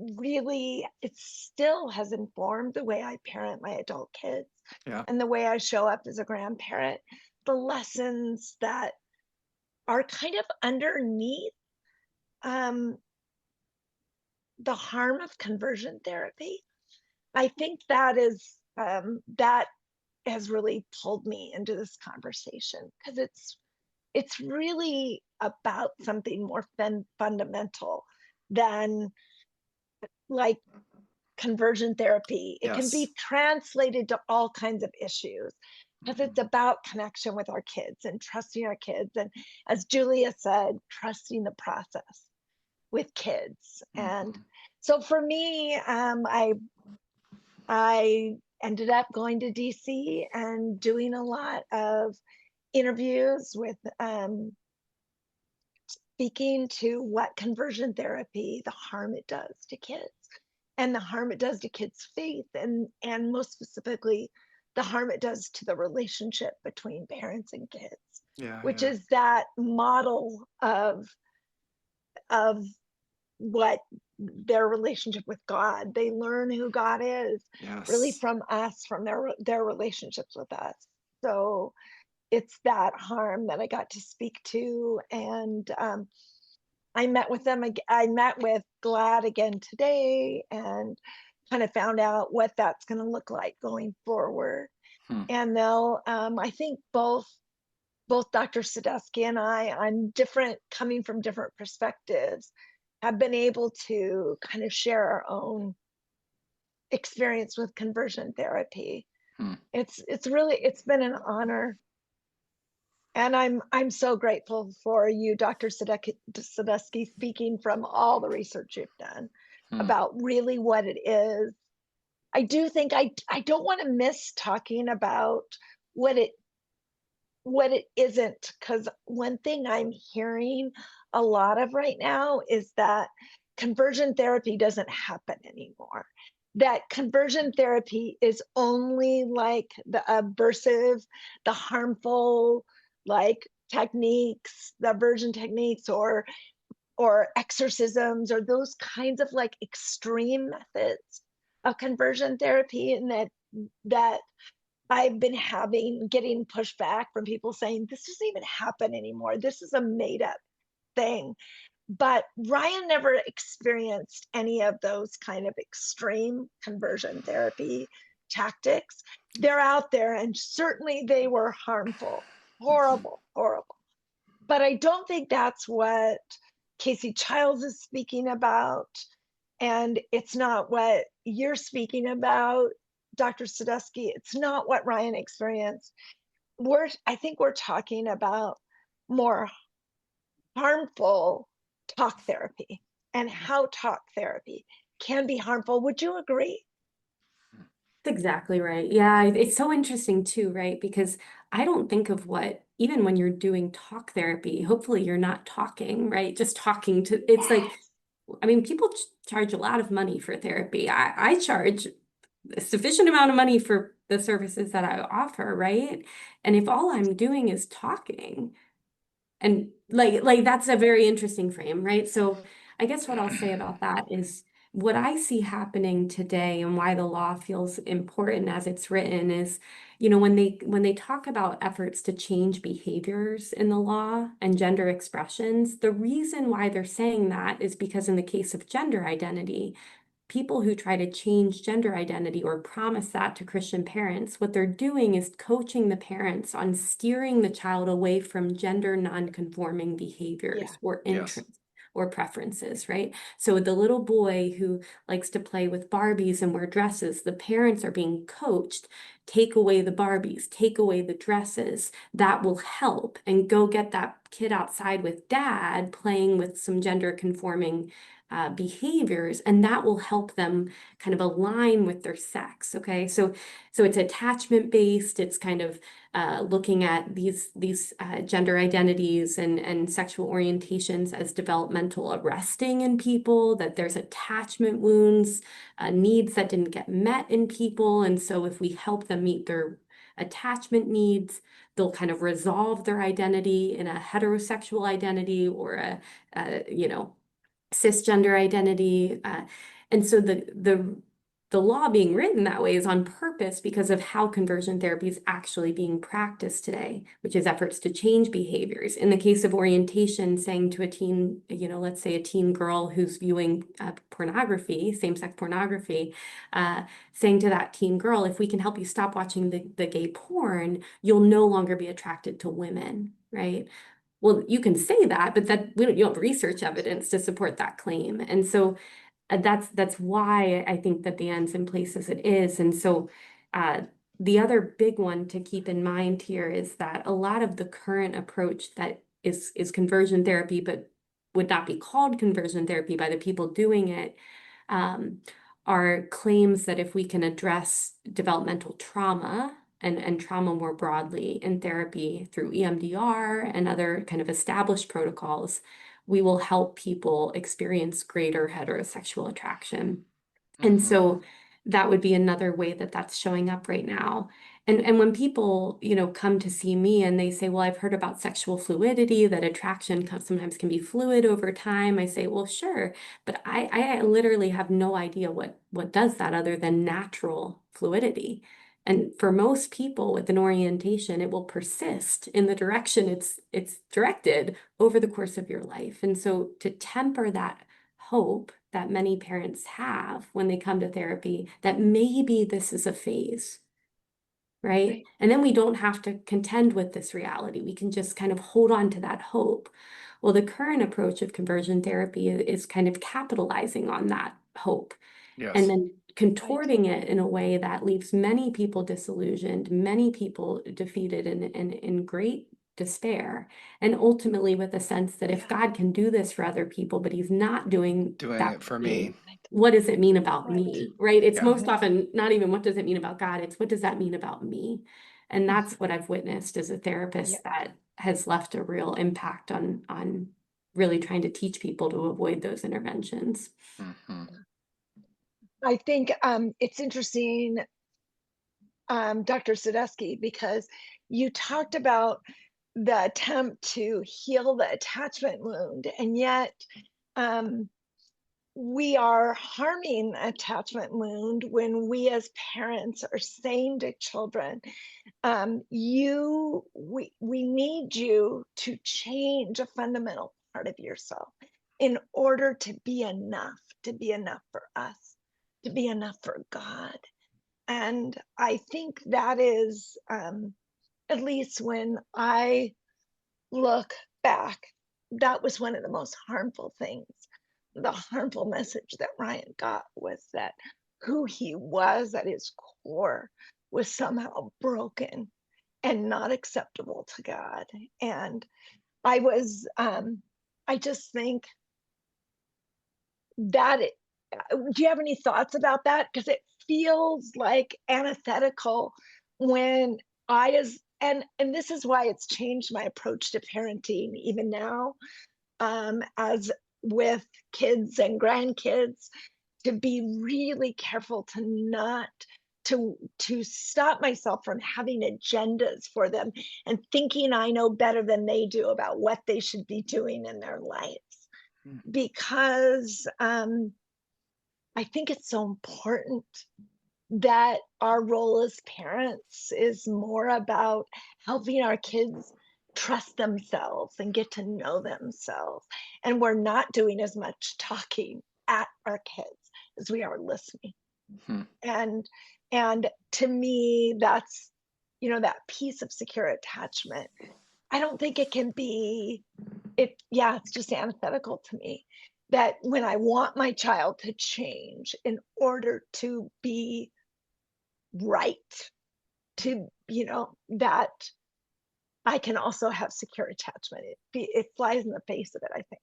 still has informed the way I parent my adult kids Yeah. and the way I show up as a grandparent. The lessons that are kind of underneath um, the harm of conversion therapy. I think that has really pulled me into this conversation because it's really about something more fundamental than like conversion therapy. It can Yes. be translated to all kinds of issues because it's about connection with our kids and trusting our kids. And as Julia said, trusting the process with kids. And Mhm. so for me, I ended up going to DC and doing a lot of interviews with speaking to what conversion therapy, the harm it does to kids, and the harm it does to kids' faith, and most specifically, the harm it does to the relationship between parents and kids, Yeah, which yeah. is that model of what their relationship with God. They learn who God is really Yes. from us, from their relationships with us. So it's that harm that I got to speak to, and I met with them. I met with GLAD again today, and kind of found out what that's going to look like going forward. Hmm. And they'll, I think both Dr. Sadusky and I, on coming from different perspectives, have been able to kind of share our own experience with conversion therapy. Hmm. It's been an honor, and I'm so grateful for you, Dr. Sadusky, speaking from all the research you've done Hmm. about really what it is. I do think I don't want to miss talking about what it isn't, because one thing I'm hearing a lot of right now is that conversion therapy doesn't happen anymore. That conversion therapy is only like the aversive, the harmful, like techniques, the aversion techniques, or exorcisms, or those kinds of like extreme methods of conversion therapy, and that I've been getting pushback from people saying this doesn't even happen anymore. This is a made up thing. But Ryan never experienced any of those kind of extreme conversion therapy tactics. They're out there, and certainly they were harmful, Mhm. horrible, horrible. But I don't think that's what Casey Childs is speaking about. And it's not what you're speaking about, Dr. Sadusky. It's not what Ryan experienced. I think we're talking about more harmful talk therapy and how talk therapy can be harmful. Would you agree? That's exactly right. Yeah, it's so interesting too, right? Because I don't think of what, even when you're doing talk therapy, hopefully you're not talking, right? Just talking to, it's like, Yes. I mean, people charge a lot of money for therapy. I charge a sufficient amount of money for the services that I offer, right? And if all I'm doing is talking, and like that's a very interesting frame, right? So I guess what I'll say about that is what I see happening today and why the law feels important as it's written is, when they talk about efforts to change behaviors in the law and gender expressions, the reason why they're saying that is because in the case of gender identity, people who try to change gender identity or promise that to Christian parents, what they're doing is coaching the parents on steering the child away from gender non-conforming Yeah. behaviors or Yes. interests or preferences, right? So the little boy who likes to play with Barbies and wear dresses, the parents are being coached, take away the Barbies, take away the dresses. That will help, and go get that kid outside with dad playing with some gender conforming behaviors, and that will help them kind of align with their sex. Okay, so it's attachment based. It's kind of looking at these gender identities and sexual orientations as developmental arresting in people. That there's attachment wounds, needs that didn't get met in people, and so if we help them meet their attachment needs, they'll kind of resolve their identity in a heterosexual identity or a cisgender identity. And so the law being written that way is on purpose because of how conversion therapy is actually being practiced today, which is efforts to change behaviors. In the case of orientation, saying to a teen, let's say a teen girl who's viewing pornography, same-sex pornography, saying to that teen girl, if we can help you stop watching the gay porn, you'll no longer be attracted to women, right? Well, you can say that, but you don't have research evidence to support that claim. And so that's why I think that the end's in place as it is. And so uh, the other big one to keep in mind here is that a lot of the current approach that is conversion therapy, but would not be called conversion therapy by the people doing it, um, are claims that if we can address developmental trauma and trauma more broadly in therapy through EMDR and other kind of established protocols, we will help people experience greater heterosexual attraction. And Mm-hmm. so that would be another way that that's showing up right now. And when people, come to see me and they say, well, I've heard about sexual fluidity, that attraction sometimes can be fluid over time. I say, well, sure, but I literally have no idea what does that other than natural fluidity. And for most people with an orientation, it will persist in the direction it's directed over the course of your life. And so to temper that hope that many parents have when they come to therapy, that maybe this is a phase, right? Right. And then we don't have to contend with this reality. We can just kind of hold on to that hope. Well, the current approach of conversion therapy is kind of capitalizing on that hope and Yes. then Right. contorting it in a way that leaves many people disillusioned, many people defeated and in great despair, and ultimately with a sense that if Yeah. God can do this for other people, but he's not doing Doing that it for for me. me, what does it mean about Right. me, right? It's Yeah. most Mhm. often not even what does it mean about God, it's what does that mean about me? And Mhm. that's what I've witnessed as a Yeah. therapist that has left a real impact on really trying to teach people to avoid those interventions. Mm-hmm. I think it's interesting, Dr. Sadusky, because you talked about the attempt to heal the attachment wound, and yet um, we are harming the attachment wound when we as parents are saying to children, we need you to change a fundamental part of yourself in order to be enough for us, to be enough for God. And I think that is, at least when I look back, that was one of the most harmful things. The harmful message that Ryan got was that who he was at his core was somehow broken and not acceptable to God. And I just think that do you have any thoughts about that? Because it feels like antithetical when and this is why it's changed my approach to parenting even now, as with kids and grandkids, to be really careful to not to stop myself from having agendas for them and thinking I know better than they do about what they should be doing in their lives, because I think it's so important that our role as parents is more about helping our kids trust themselves and get to know themselves. And we're not doing as much talking at our kids as we are listening. Hmm. And to me, that's, that piece of secure attachment. I don't think it can be it's just antithetical to me that when I want my child to change in order to be right, that I can also have secure attachment. It flies in the face of it, I think.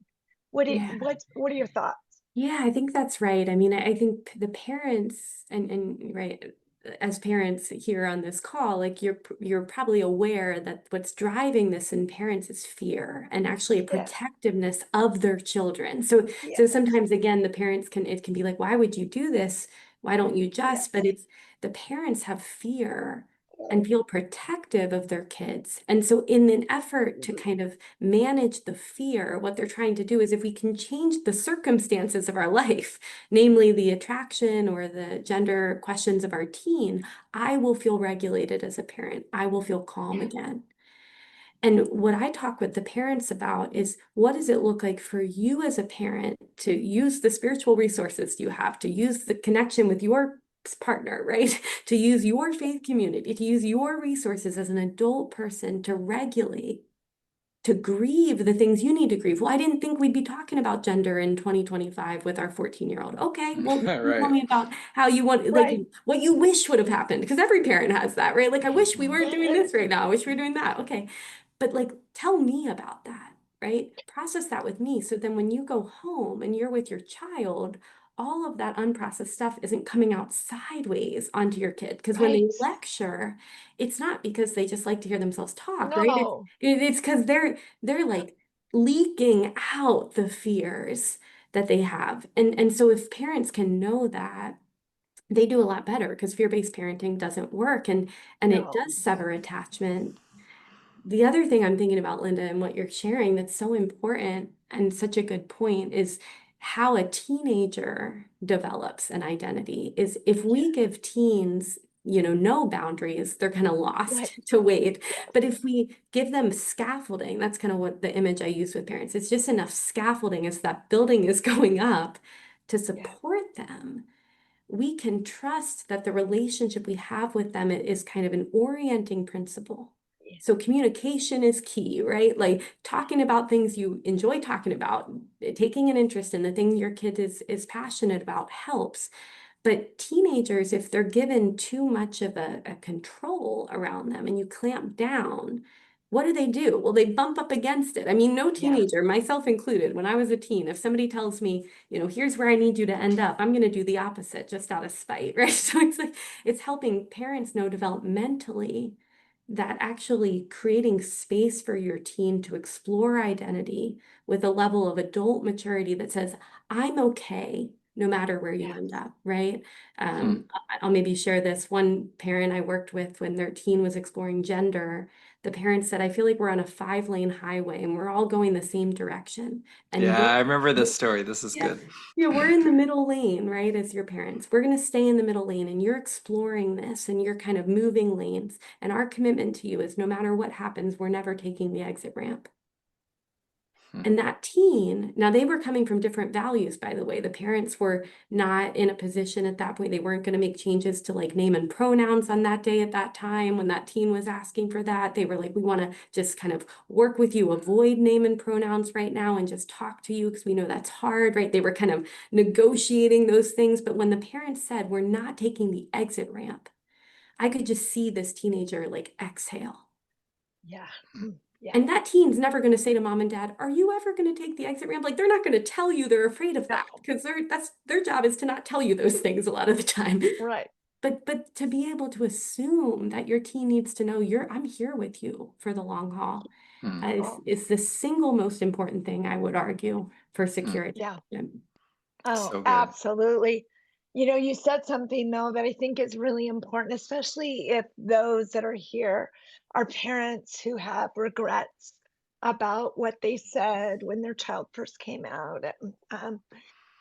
Yeah. What are your thoughts? Yeah, I think that's right. I mean, I think the parents and right, as parents here on this call, like you're probably aware that what's driving this in parents is fear and actually a Yes, protectiveness of their children. So yes, sometimes again, the parents it can be like, why would you do this? Why don't you just? But yes, it's the parents have fear and feel protective of their kids. And so in an effort to kind of manage the fear, what they're trying to do is if we can change the circumstances of our life, namely the attraction or the gender questions of our teen, I will feel regulated as a parent. I will feel calm again. And what I talk with the parents about is what does it look like for you as a parent to use the spiritual resources you have, to use the connection with your partner, right? To use your faith community, to use your resources as an adult person to regulate, to grieve the things you need to grieve. Well, I didn't think we'd be talking about gender in 2025 with our 14-year-old. Okay, well, you tell Right. me about how you want, like, right. what you wish would have happened, because every parent has that, right? Like, I wish we weren't doing Yes, this right now. I wish we were doing that. Okay, but like, tell me about that, right? Process that with me. So then when you go home and you're with your child, all of that unprocessed stuff isn't coming out sideways onto your kid. Because when they right. lecture, it's not because they just like to hear themselves talk, right? No, It's because they're like leaking out the fears that they have. And so if parents can know that, they do a lot better because fear-based parenting doesn't work and it no. does sever attachment. The other thing I'm thinking about, Linda, and what you're sharing that's so important and such a good point is how a teenager develops an identity is if we give teens, no boundaries, they're kind of Right. lost to wait. Yes. But if we give them scaffolding, that's kind of what the image I use with parents. It's just enough scaffolding as that building is going up to Yeah. support them, we can trust that the relationship we have with them is kind of an orienting principle. Yeah. So communication is key, right? Like talking about things you enjoy talking about, taking an interest in the thing your kid is passionate about helps. But teenagers, if they're given too much of a control around them and you clamp down, what do? Well, they bump up against it. I mean, no Yeah. teenager, myself included, when I was a teen, if somebody tells me, here's where I need you to end up, I'm going to do the opposite just out of spite, right? So it's like, it's helping parents know developmentally that actually creating space for your teen to explore identity with a level of adult maturity that says, I'm okay no matter where you Yeah. end up, right? Hmm. I'll maybe share this. One parent I worked with when their teen was exploring gender, the parent said, I feel like we're on a 5-lane highway and we're all going the same direction. And Yeah, I remember this story. This is yeah, good. yeah, we're in the middle lane, right? As your parents, we're going to stay in the middle lane and you're exploring this and you're kind of moving lanes. And our commitment to you is no matter what happens, we're never taking the exit ramp. Hmm. And that teen, now they were coming from different values, by the way. The parents were not in a position at that point. They weren't going to make changes to like name and pronouns on that day at that time when that teen was asking for that. They were like, we want to just kind of work with you, avoid name and pronouns right now and just talk to you because we know that's hard, right? They were kind of negotiating those things. But when the parents said, we're not taking the exit ramp, I could just see this teenager like exhale. Yeah. Yeah. And that teen's never going to say to mom and dad, are you ever going to take the exit ramp? Like they're not going to tell you they're afraid of No. that because that's their job is to not tell you those things a lot of the time. Right. but to be able to assume that your teen needs to know I'm here with you for the long haul Hmm. is the single most important thing I would argue for Hmm. secure Yeah. attachment. Oh, So good. absolutely. You said something though that I think is really important, especially if those that are here are parents who have regrets about what they said when their child first came out.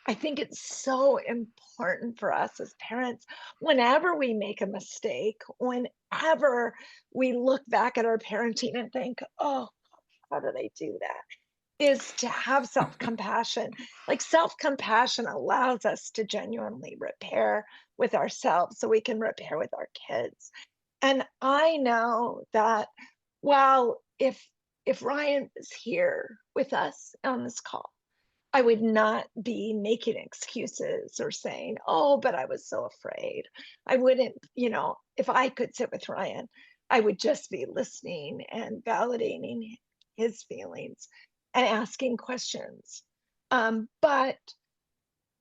I think it's so important for us as parents, whenever we make a mistake, whenever we look back at our parenting and think, oh, how did I do that? Is to have self-compassion. Like self-compassion allows us to genuinely repair with ourselves so we can repair with our kids. And I know that, well, if Ryan was here with us on this call, I would not be making excuses or saying, oh, but I was so afraid. I wouldn't, if I could sit with Ryan, I would just be listening and validating his feelings and asking questions. But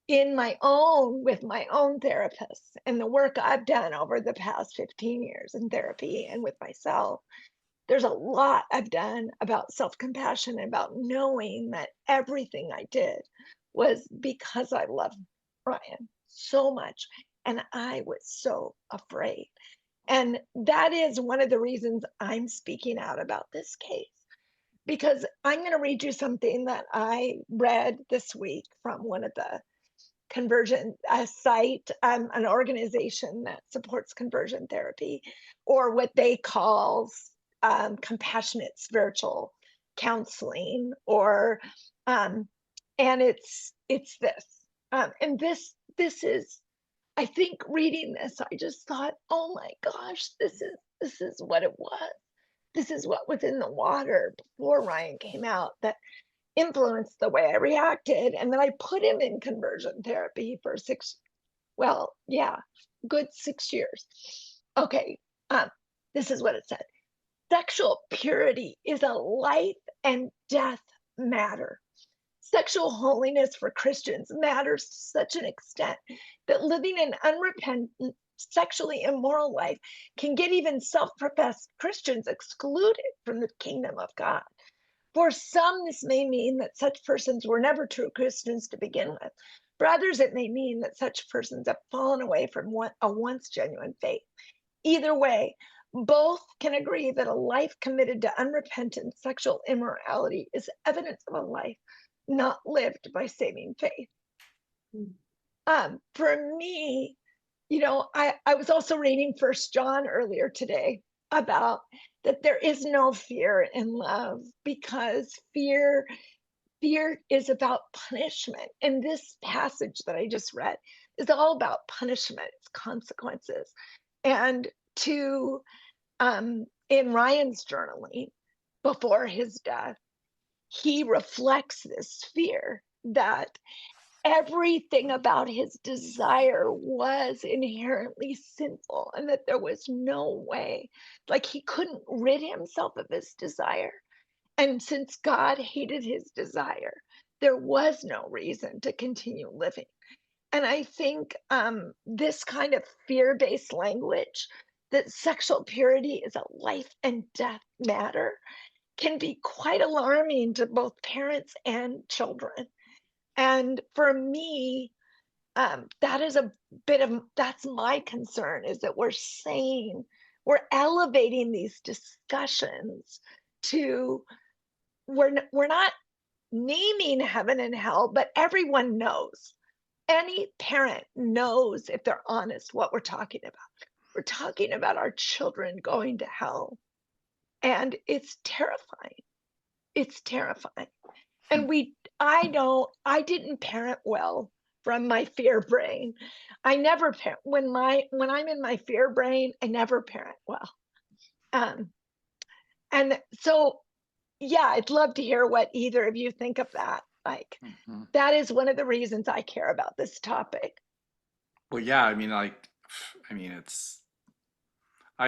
with my own therapist and the work I've done over the past 15 years in therapy and with myself, there's a lot I've done about self-compassion, about knowing that everything I did was because I loved Ryan so much and I was so afraid. And that is one of the reasons I'm speaking out about this case, because I'm going to read you something that I read this week from one of the conversion site, an organization that supports conversion therapy, or what they call compassionate spiritual counseling, or and it's this, and this is, I think reading this, I just thought, oh my gosh, this is what it was. This is what was in the water before Ryan came out that influenced the way I reacted. And then I put him in conversion therapy for good 6 years. Okay, this is what it said. Sexual purity is a life and death matter. Sexual holiness for Christians matters to such an extent that living an unrepentant, sexually immoral life can get even self-professed Christians excluded from the kingdom of God. For some, this may mean that such persons were never true Christians to begin with. For others, it may mean that such persons have fallen away from a once genuine faith. Either way, both can agree that a life committed to unrepentant sexual immorality is evidence of a life not lived by saving faith. For me, I was also reading First John earlier today about that there is no fear in love, because fear is about punishment. And this passage that I just read is all about punishment, it's consequences. And in Ryan's journaling before his death, he reflects this fear that everything about his desire was inherently sinful and that there was no way, like he couldn't rid himself of his desire. And since God hated his desire, there was no reason to continue living. And I think this kind of fear-based language, that sexual purity is a life and death matter, can be quite alarming to both parents and children. And for me, that's my concern, is that we're elevating these discussions to, we're not naming heaven and hell, but everyone knows. Any parent knows, if they're honest, what we're talking about. We're talking about our children going to hell. And it's terrifying. It's terrifying. And I didn't parent well from my fear brain. I never parent when I'm in my fear brain, I never parent well. And so, yeah, I'd love to hear what either of you think of that. Like, that is one of the reasons I care about this topic. Well, yeah, I mean, I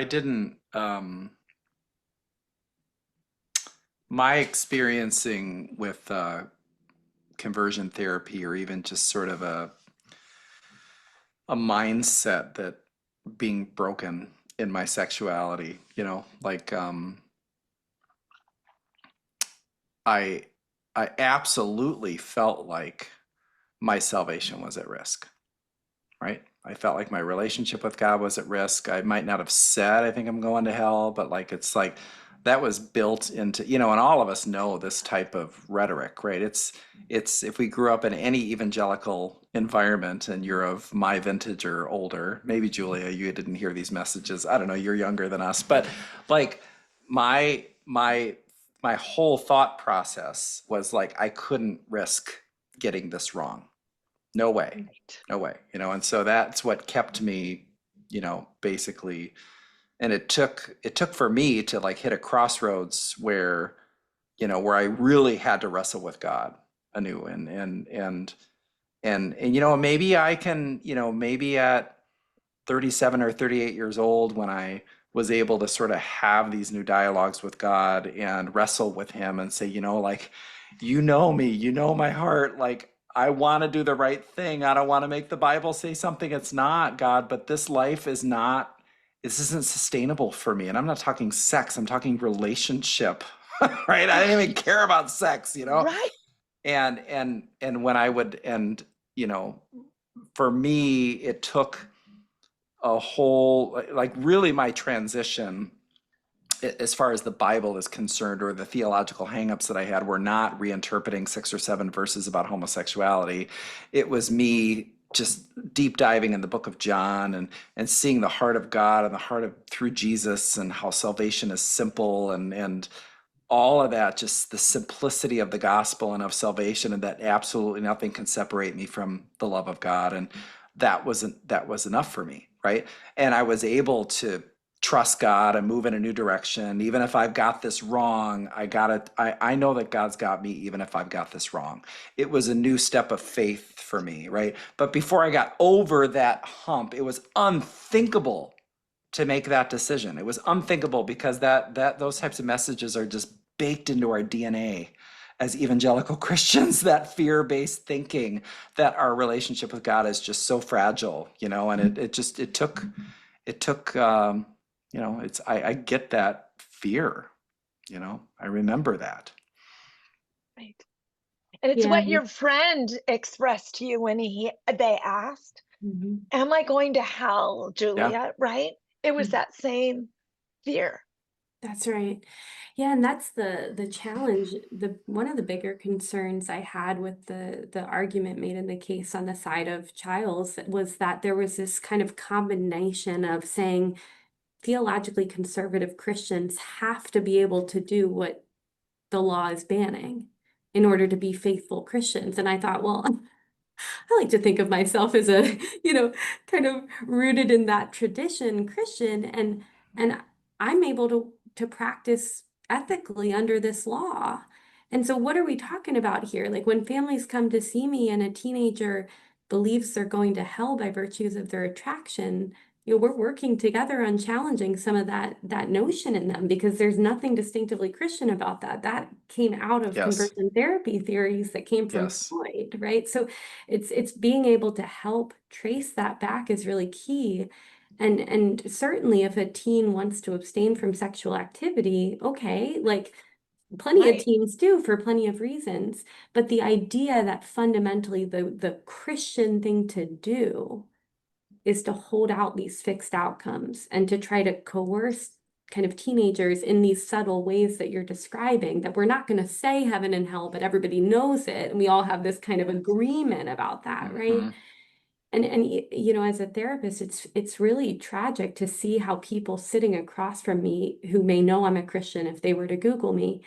didn't, my experiencing with conversion therapy, or even just sort of a mindset that being broken in my sexuality, like I I absolutely felt like my salvation was at risk, right? I felt like my relationship with God was at risk. I might not have said, I think I'm going to hell, but like it's like that was built into, and all of us know this type of rhetoric, right? It's if we grew up in any evangelical environment and you're of my vintage or older, maybe Julia, you didn't hear these messages. I don't know, you're younger than us, but like my whole thought process was like I couldn't risk getting this wrong. No way. Right. No way. And so that's what kept me, basically, and it took for me to like hit a crossroads where I really had to wrestle with God anew and maybe I can, maybe at 37 or 38 years old when I was able to sort of have these new dialogues with God and wrestle with him and say, like, me, my heart, like I want to do the right thing. I don't want to make the Bible say something it's not, God, but this life is not, this isn't sustainable for me. And I'm not talking sex, I'm talking relationship, right? I didn't even care about sex. Right. And when I would, and, you know, for me, it took a whole, like really my transition as far as the Bible is concerned, or the theological hangups that I had, were not reinterpreting 6 or 7 verses about homosexuality. It was me just deep diving in the book of John and seeing the heart of God and the heart of through Jesus and how salvation is simple and all of that, just the simplicity of the gospel and of salvation, and that absolutely nothing can separate me from the love of God. And that was enough for me, right? And I was able to trust God and move in a new direction. Even if I've got this wrong, I know that God's got me, even if I've got this wrong. It was a new step of faith for me, right? But before I got over that hump, it was unthinkable to make that decision. It was unthinkable because that those types of messages are just baked into our DNA as evangelical Christians, that fear-based thinking that our relationship with God is just so fragile, and it took it's I get that fear, I remember that. Right. And it's Yeah. what your friend expressed to you when they asked, Mhm. am I going to hell, Yeah. Julia? Right? It was Mhm. that same fear. That's right. Yeah, and that's the challenge. The one of the bigger concerns I had with the argument made in the case on the side of Childs was that there was this kind of combination of saying theologically conservative Christians have to be able to do what the law is banning in order to be faithful Christians. And I thought, well, I like to think of myself as a, kind of rooted in that tradition Christian, and I'm able to practice ethically under this law. And so what are we talking about here? Like when families come to see me and a teenager believes they're going to hell by virtues of their attraction, we're working together on challenging some of that notion in them, because there's nothing distinctively Christian about that. That came out of Yes. conversion therapy theories that came from Yes. Freud, right? So it's being able to help trace that back is really key. And certainly if a teen wants to abstain from sexual activity, okay, like plenty of Right. teens do for plenty of reasons. But the idea that fundamentally the Christian thing to do is to hold out these fixed outcomes and to try to coerce kind of teenagers in these subtle ways that you're describing, that we're not going to say heaven and hell, but everybody knows it. And we all have this kind of agreement about that, right? Hmm. And as a therapist, it's really tragic to see how people sitting across from me who may know I'm a Christian if they were to Google me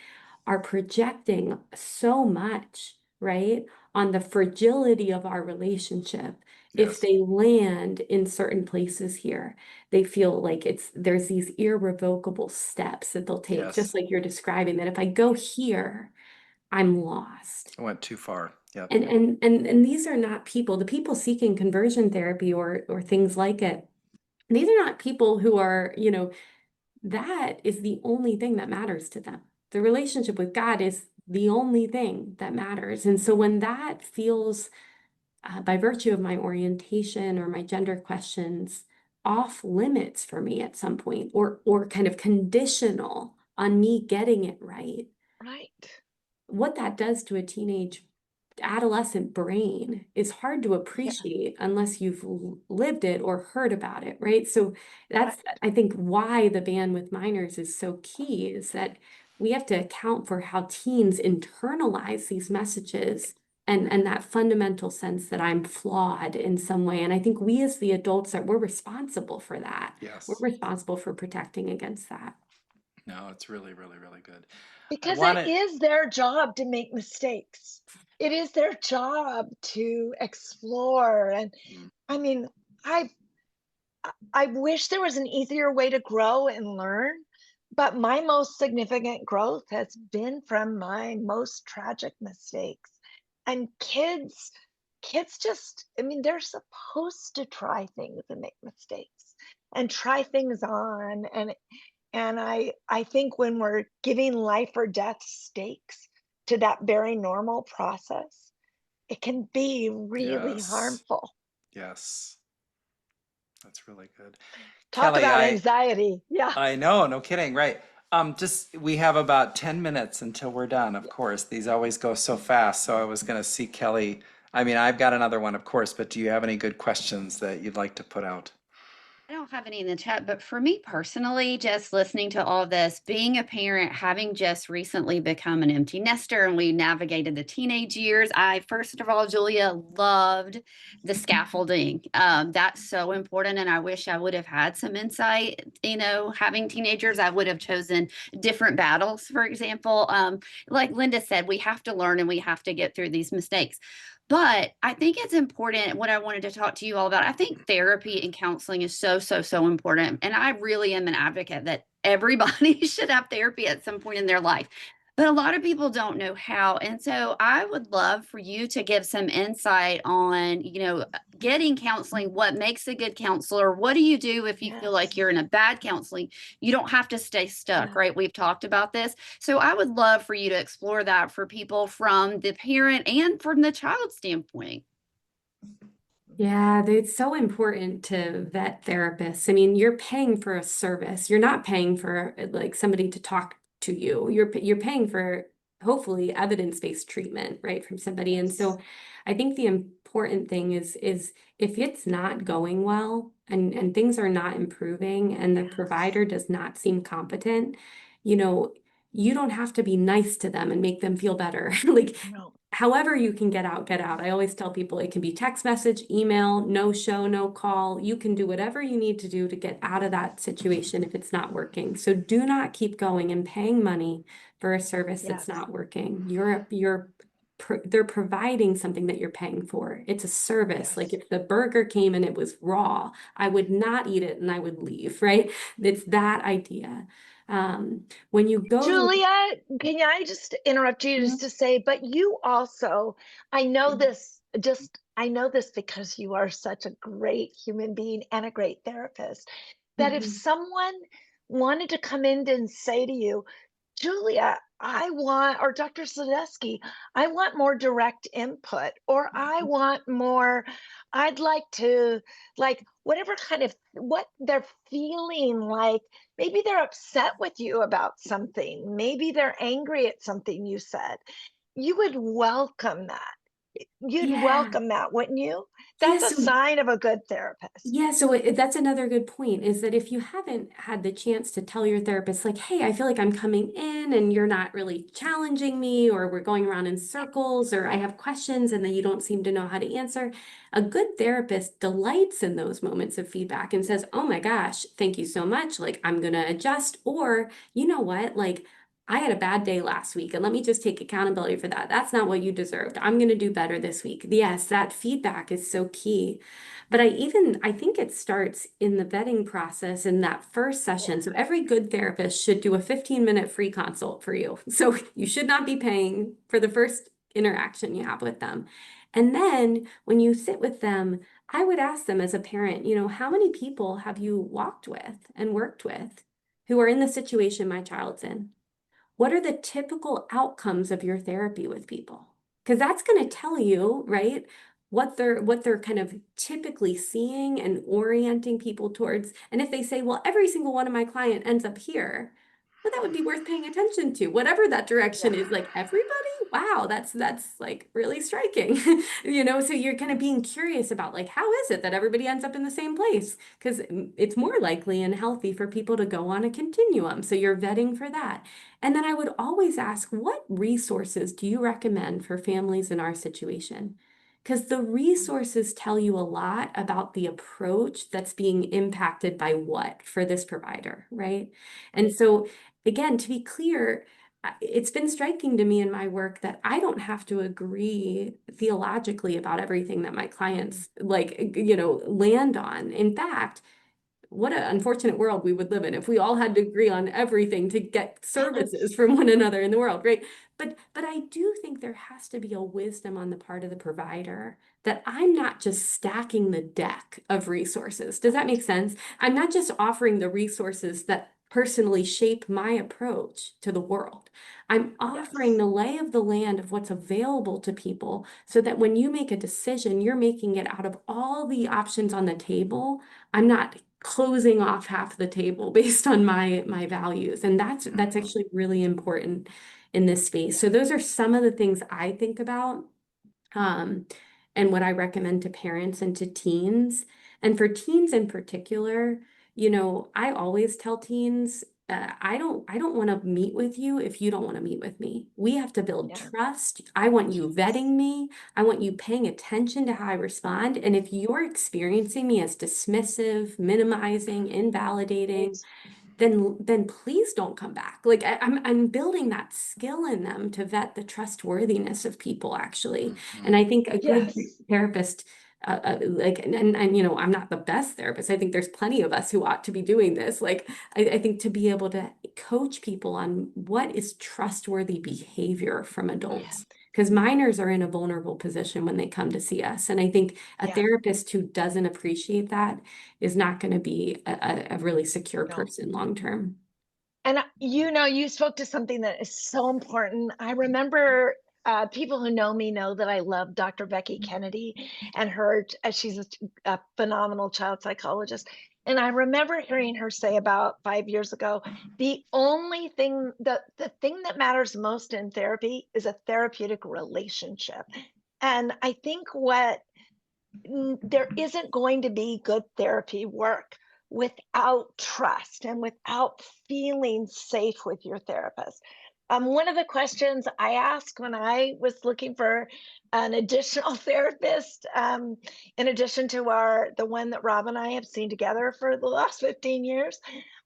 are projecting so much, right, on the fragility of our relationship. If Yes. they land in certain places here, they feel like there's these irrevocable steps that they'll take, Yes. just like you're describing, that if I go here, I'm lost. I went too far. Yep. And these are not people, the people seeking conversion therapy or things like it. These are not people who are, that is the only thing that matters to them. The relationship with God is the only thing that matters. And so when that feels, by virtue of my orientation or my gender questions, off limits for me at some point, or kind of conditional on me getting it right, Right. what that does to a teenage adolescent brain is hard to Yeah. appreciate unless you've lived it or heard about it, right? So that's, Right. I think, why the ban with minors is so key, is that we have to account for how teens internalize these messages and that fundamental sense that I'm flawed in some way. And I think we as the adults, that we're responsible for that. We're Yes. responsible for protecting against that. No, it's really, really, really good. I Because it want to, is their job to make mistakes. It is their job to explore. And I mean, I I wish there was an easier way to grow and learn, but my most significant growth has been from my most tragic mistakes. And kids just, I mean, they're supposed to try things and make mistakes and try things on. And I think when we're giving life or death stakes to that very normal process, it can be really yes, harmful. yes, that's really good. Talk Kelly, about I anxiety. Yeah. I know, no kidding, right. Just we have about 10 minutes until we're done, of course. These always go so fast. So I was gonna see Kelly. I mean, I've got another one, of course, but do you have any good questions that you'd like to put out? I don't have any in the chat, but for me personally, just listening to all this, being a parent, having just recently become an empty nester and we navigated the teenage years, I, first of all, Julia, loved the scaffolding. That's so important. And I wish I would have had some insight, having teenagers, I would have chosen different battles, for example. Like Linda said, we have to learn and we have to get through these mistakes. But I think it's important what I wanted to talk to you all about. I think therapy and counseling is so, so, so important. And I really am an advocate that everybody should have therapy at some point in their life. But a lot of people don't know how. And so I would love for you to give some insight on, getting counseling, what makes a good counselor. What do you do if you feel like Yes. you're in a bad counseling? You don't have to stay stuck, Yeah. right? We've talked about this. So I would love for you to explore that for people from the parent and from the child standpoint. Yeah, it's so important to vet therapists. I mean, you're paying for a service. You're not paying for like somebody to talk to you. You're paying for hopefully evidence-based treatment, right, from somebody. And Yes. so I think the important thing is if it's not going well and things are not improving and the Yes. provider does not seem competent, you know, you don't have to be nice to them and make them feel better. Like No. however you can get out, get out. I always tell people it can be text message, email, no show, no call. You can do whatever you need to do to get out of that situation if it's not working. So do not keep going and paying money for a service that's Yes. not working. They're providing something that you're paying for. It's a service. Like Yes. if the burger came and it was raw, I would not eat it and I would leave, right? It's that idea. When you go to, Julia, can I just interrupt you just Mhm, to say, but you also, I know this because you are such a great human being and a great therapist, that if mhm, someone wanted to come in and say to you, Julia, I want, or Dr. Sadusky, I want more direct input, or I want more, I'd like to, like, whatever kind of, what they're feeling like. Maybe they're upset with you about something. Maybe they're angry at something you said. You would welcome that. You'd yeah. welcome that, wouldn't you? Yeah, That's a so sign of a good therapist. yeah, so that's another good point, is that if you haven't had the chance to tell your therapist, like, hey, I feel like I'm coming in and you're not really challenging me, or we're going around in circles, or I have questions and then you don't seem to know how to answer, a good therapist delights in those moments of feedback and says, oh my gosh, thank you so much. Like, I'm going to adjust. Or, you know what? Like, I had a bad day last week and let me just take accountability for that. That's not what you deserved. I'm going to do better this week. Yes, that feedback is so key. But I think it starts in the vetting process in that first session. So every good therapist should do a 15-minute free consult for you. So you should not be paying for the first interaction you have with them. And then when you sit with them, I would ask them as a parent, how many people have you walked with and worked with who are in the situation my child's in? What are the typical outcomes of your therapy with people? Because that's going to tell you, right? what they're kind of typically seeing and orienting people towards. And if they say, well, every single one of my client ends up here, well, that would be worth paying attention to, whatever that direction is. Like, everybody, wow, that's like really striking. So you're kind of being curious about, like, how is it that everybody ends up in the same place? Because it's more likely and healthy for people to go on a continuum. So you're vetting for that. And then I would always ask, what resources do you recommend for families in our situation? Because the resources tell you a lot about the approach that's being impacted by what for this provider, right? And so, again, to be clear, it's been striking to me in my work that I don't have to agree theologically about everything that my clients land on. In fact, what an unfortunate world we would live in if we all had to agree on everything to get services from one another in the world, right? But I do think there has to be a wisdom on the part of the provider that I'm not just stacking the deck of resources. Does that make sense? I'm not just offering the resources that personally shape my approach to the world. I'm offering Yes. the lay of the land of what's available to people so that when you make a decision, you're making it out of all the options on the table. I'm not closing off half the table based on my values. And that's actually really important in this space. So those are some of the things I think about, and what I recommend to parents and to teens. And for teens in particular, I always tell teens, I don't want to meet with you if you don't want to meet with me. We have to build Yeah. trust. I want you vetting me. I want you paying attention to how I respond. And if you're experiencing me as dismissive, minimizing, invalidating, then please don't come back. Like, I'm building that skill in them to vet the trustworthiness of people, actually. And I think a good Yes. therapist, I'm not the best therapist. I think there's plenty of us who ought to be doing this. Like, I think to be able to coach people on what is trustworthy behavior from adults. Because minors are in a vulnerable position when they come to see us. And I think a Yeah. therapist who doesn't appreciate that is not going to be a really secure No. person long term. And you spoke to something that is so important. I remember people who know me know that I love Dr. Becky Kennedy and she's a phenomenal child psychologist. And I remember hearing her say about 5 years ago, the only thing, the thing that matters most in therapy is a therapeutic relationship. And I think there isn't going to be good therapy work without trust and without feeling safe with your therapist. One of the questions I asked when I was looking for an additional therapist, in addition to the one that Rob and I have seen together for the last 15 years,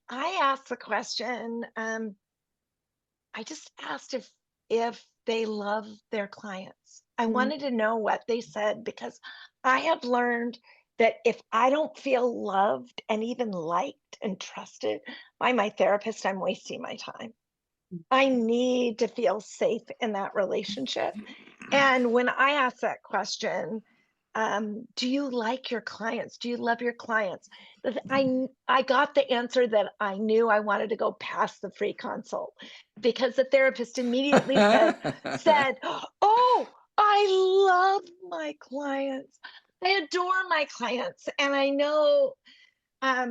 I asked the question, I just asked if they love their clients. I wanted to know what they said because I have learned that if I don't feel loved and even liked and trusted by my therapist, I'm wasting my time. I need to feel safe in that relationship. And when I ask that question, do you like your clients? Do you love your clients? I got the answer that I knew. I wanted to go past the free consult because the therapist immediately said, "Oh, I love my clients. I adore my clients." And I know I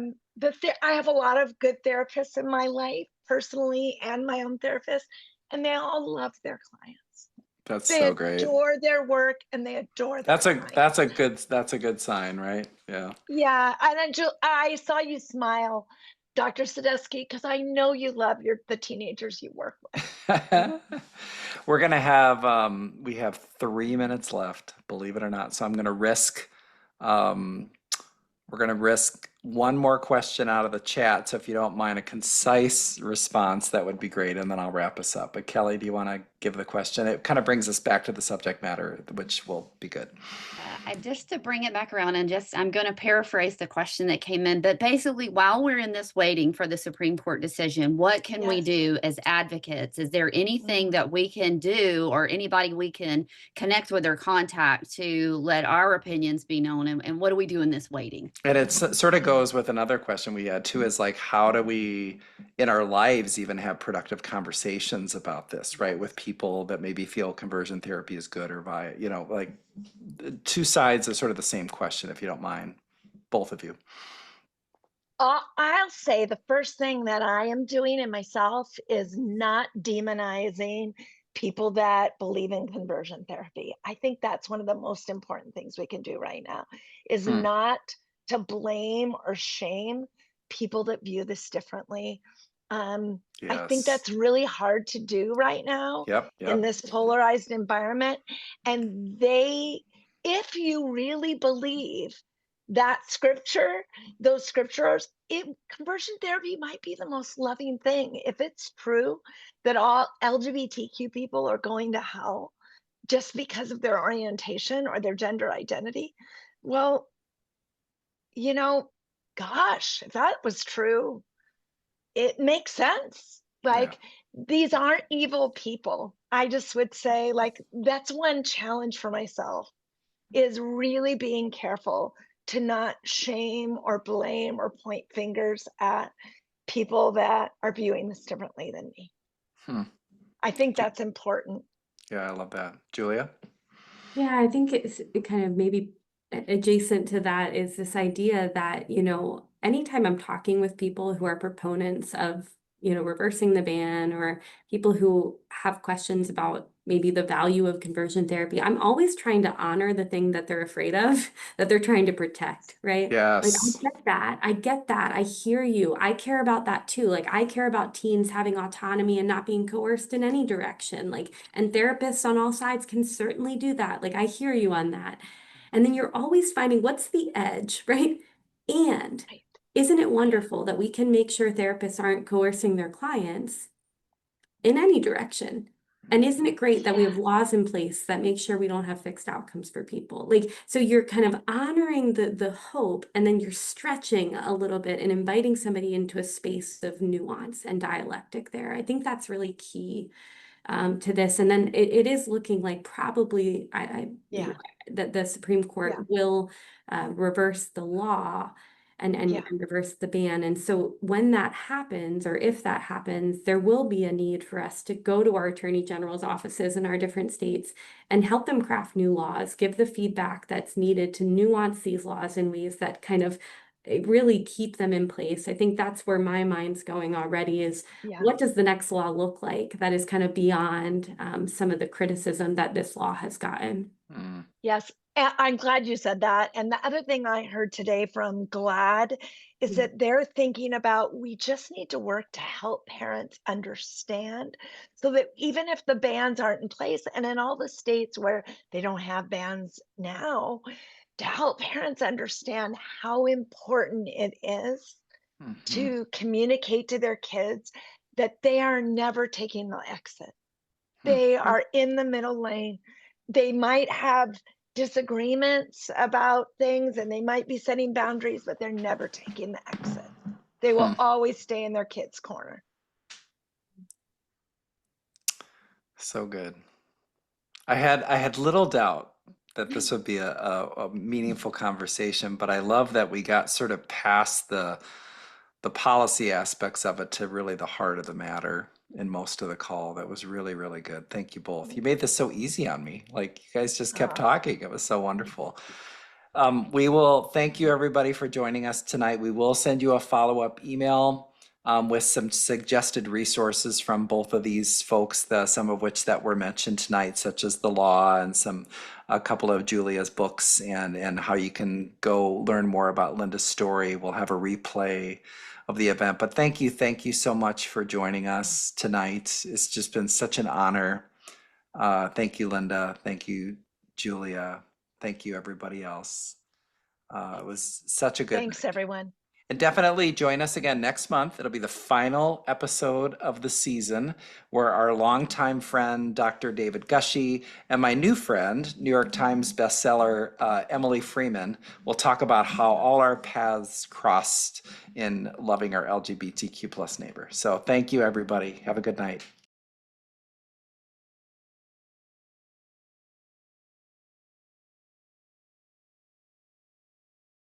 have a lot of good therapists in my life, personally, and my own therapist, and they all love their clients. That's They so great. adore their work and they adore their clients. That's a good sign, right? Yeah. Yeah, and then I saw you smile, Dr. Sadusky, because I know you love the teenagers you work with. We're gonna have we have 3 minutes left, believe it or not. So um, we're gonna risk one more question out of the chat. So if you don't mind a concise response, that would be great, and then I'll wrap us up. But Kelly, do you want to give the question? It kind of brings us back to the subject matter, which will be good. Just to bring it back around and I'm going to paraphrase the question that came in, but basically while we're in this waiting for the Supreme Court decision, what can we Yes. do as advocates? Is there anything that we can do or anybody we can connect with or contact to let our opinions be known? And what do we do in this waiting? And it sort of goes with another question we had too, is like, how do we in our lives even have productive conversations about this, right? With people that maybe feel conversion therapy is good or like 2 sides of sort of the same question, if you don't mind, both of you. I'll say the first thing that I am doing in myself is not demonizing people that believe in conversion therapy. I think that's one of the most important things we can do right now, is Hmm. not to blame or shame people that view this differently. I think Yes. that's really hard to do right now Yep. in this polarized environment. And if you really believe that scripture, those scriptures, conversion therapy might be the most loving thing. If it's true that all LGBTQ people are going to hell just because of their orientation or their gender identity, well, gosh, if that was true, it makes sense. Like, these aren't evil people. I just would say, like, that's one challenge for myself, is really being careful to not shame or blame or point fingers at people that are viewing this differently than me. I think that's important. Yeah, I love that. Julia? Yeah, I think it kind of maybe adjacent to that is this idea that, anytime I'm talking with people who are proponents of, reversing the ban, or people who have questions about maybe the value of conversion therapy, I'm always trying to honor the thing that they're afraid of, that they're trying to protect, right? Like, Yes. I get that. I get that. I hear you. I care about that too. Like, I care about teens having autonomy and not being coerced in any direction. Like, and therapists on all sides can certainly do that. Like, I hear you on that. And then you're always finding what's the edge, right? And Right. isn't it wonderful that we can make sure therapists aren't coercing their clients in any direction? And isn't it great that we have laws in place that make sure we don't have fixed outcomes for people? Like, so you're kind of honoring the hope, and then you're stretching a little bit and inviting somebody into a space of nuance and dialectic there. I think that's really key to this. And then it is looking like probably Yeah. that the Supreme Court Yeah. will reverse the law and reverse the ban. And so when that happens, or if that happens, there will be a need for us to go to our attorney general's offices in our different states and help them craft new laws, give the feedback that's needed to nuance these laws in ways that kind of really keep them in place. I think that's where my mind's going already, is what does the next law look like that is kind of beyond some of the criticism that this law has gotten. Yes. I'm glad you said that. And the other thing I heard today from GLAD is that they're thinking about, we just need to work to help parents understand, so that even if the bans aren't in place, and in all the states where they don't have bans now, to help parents understand how important it is to communicate to their kids that they are never taking the exit. They are in the middle lane. They might have disagreements about things, and they might be setting boundaries, but they're never taking the exit. They will always stay in their kids' corner. So good. I had little doubt that this would be a meaningful conversation, but I love that we got sort of past the policy aspects of it to really the heart of the matter in most of the call. That was really, really good. Thank you both. You made this so easy on me. Like, you guys just kept talking. It was so wonderful. We will thank you, everybody, for joining us tonight. We will send you a follow-up email with some suggested resources from both of these folks, some of which that were mentioned tonight, such as the law and a couple of Julia's books, and how you can go learn more about Linda's story. We'll have a replay of the event. But thank you so much for joining us tonight. It's just been such an honor. Thank you, Linda. Thank you, Julia. Thank you, everybody else. It was such a good Thanks, night. everyone. And definitely join us again next month. It'll be the final episode of the season, where our longtime friend, Dr. David Gushee, and my new friend, New York Times bestseller, Emily Freeman, will talk about how all our paths crossed in loving our LGBTQ plus neighbor. So thank you, everybody. Have a good night.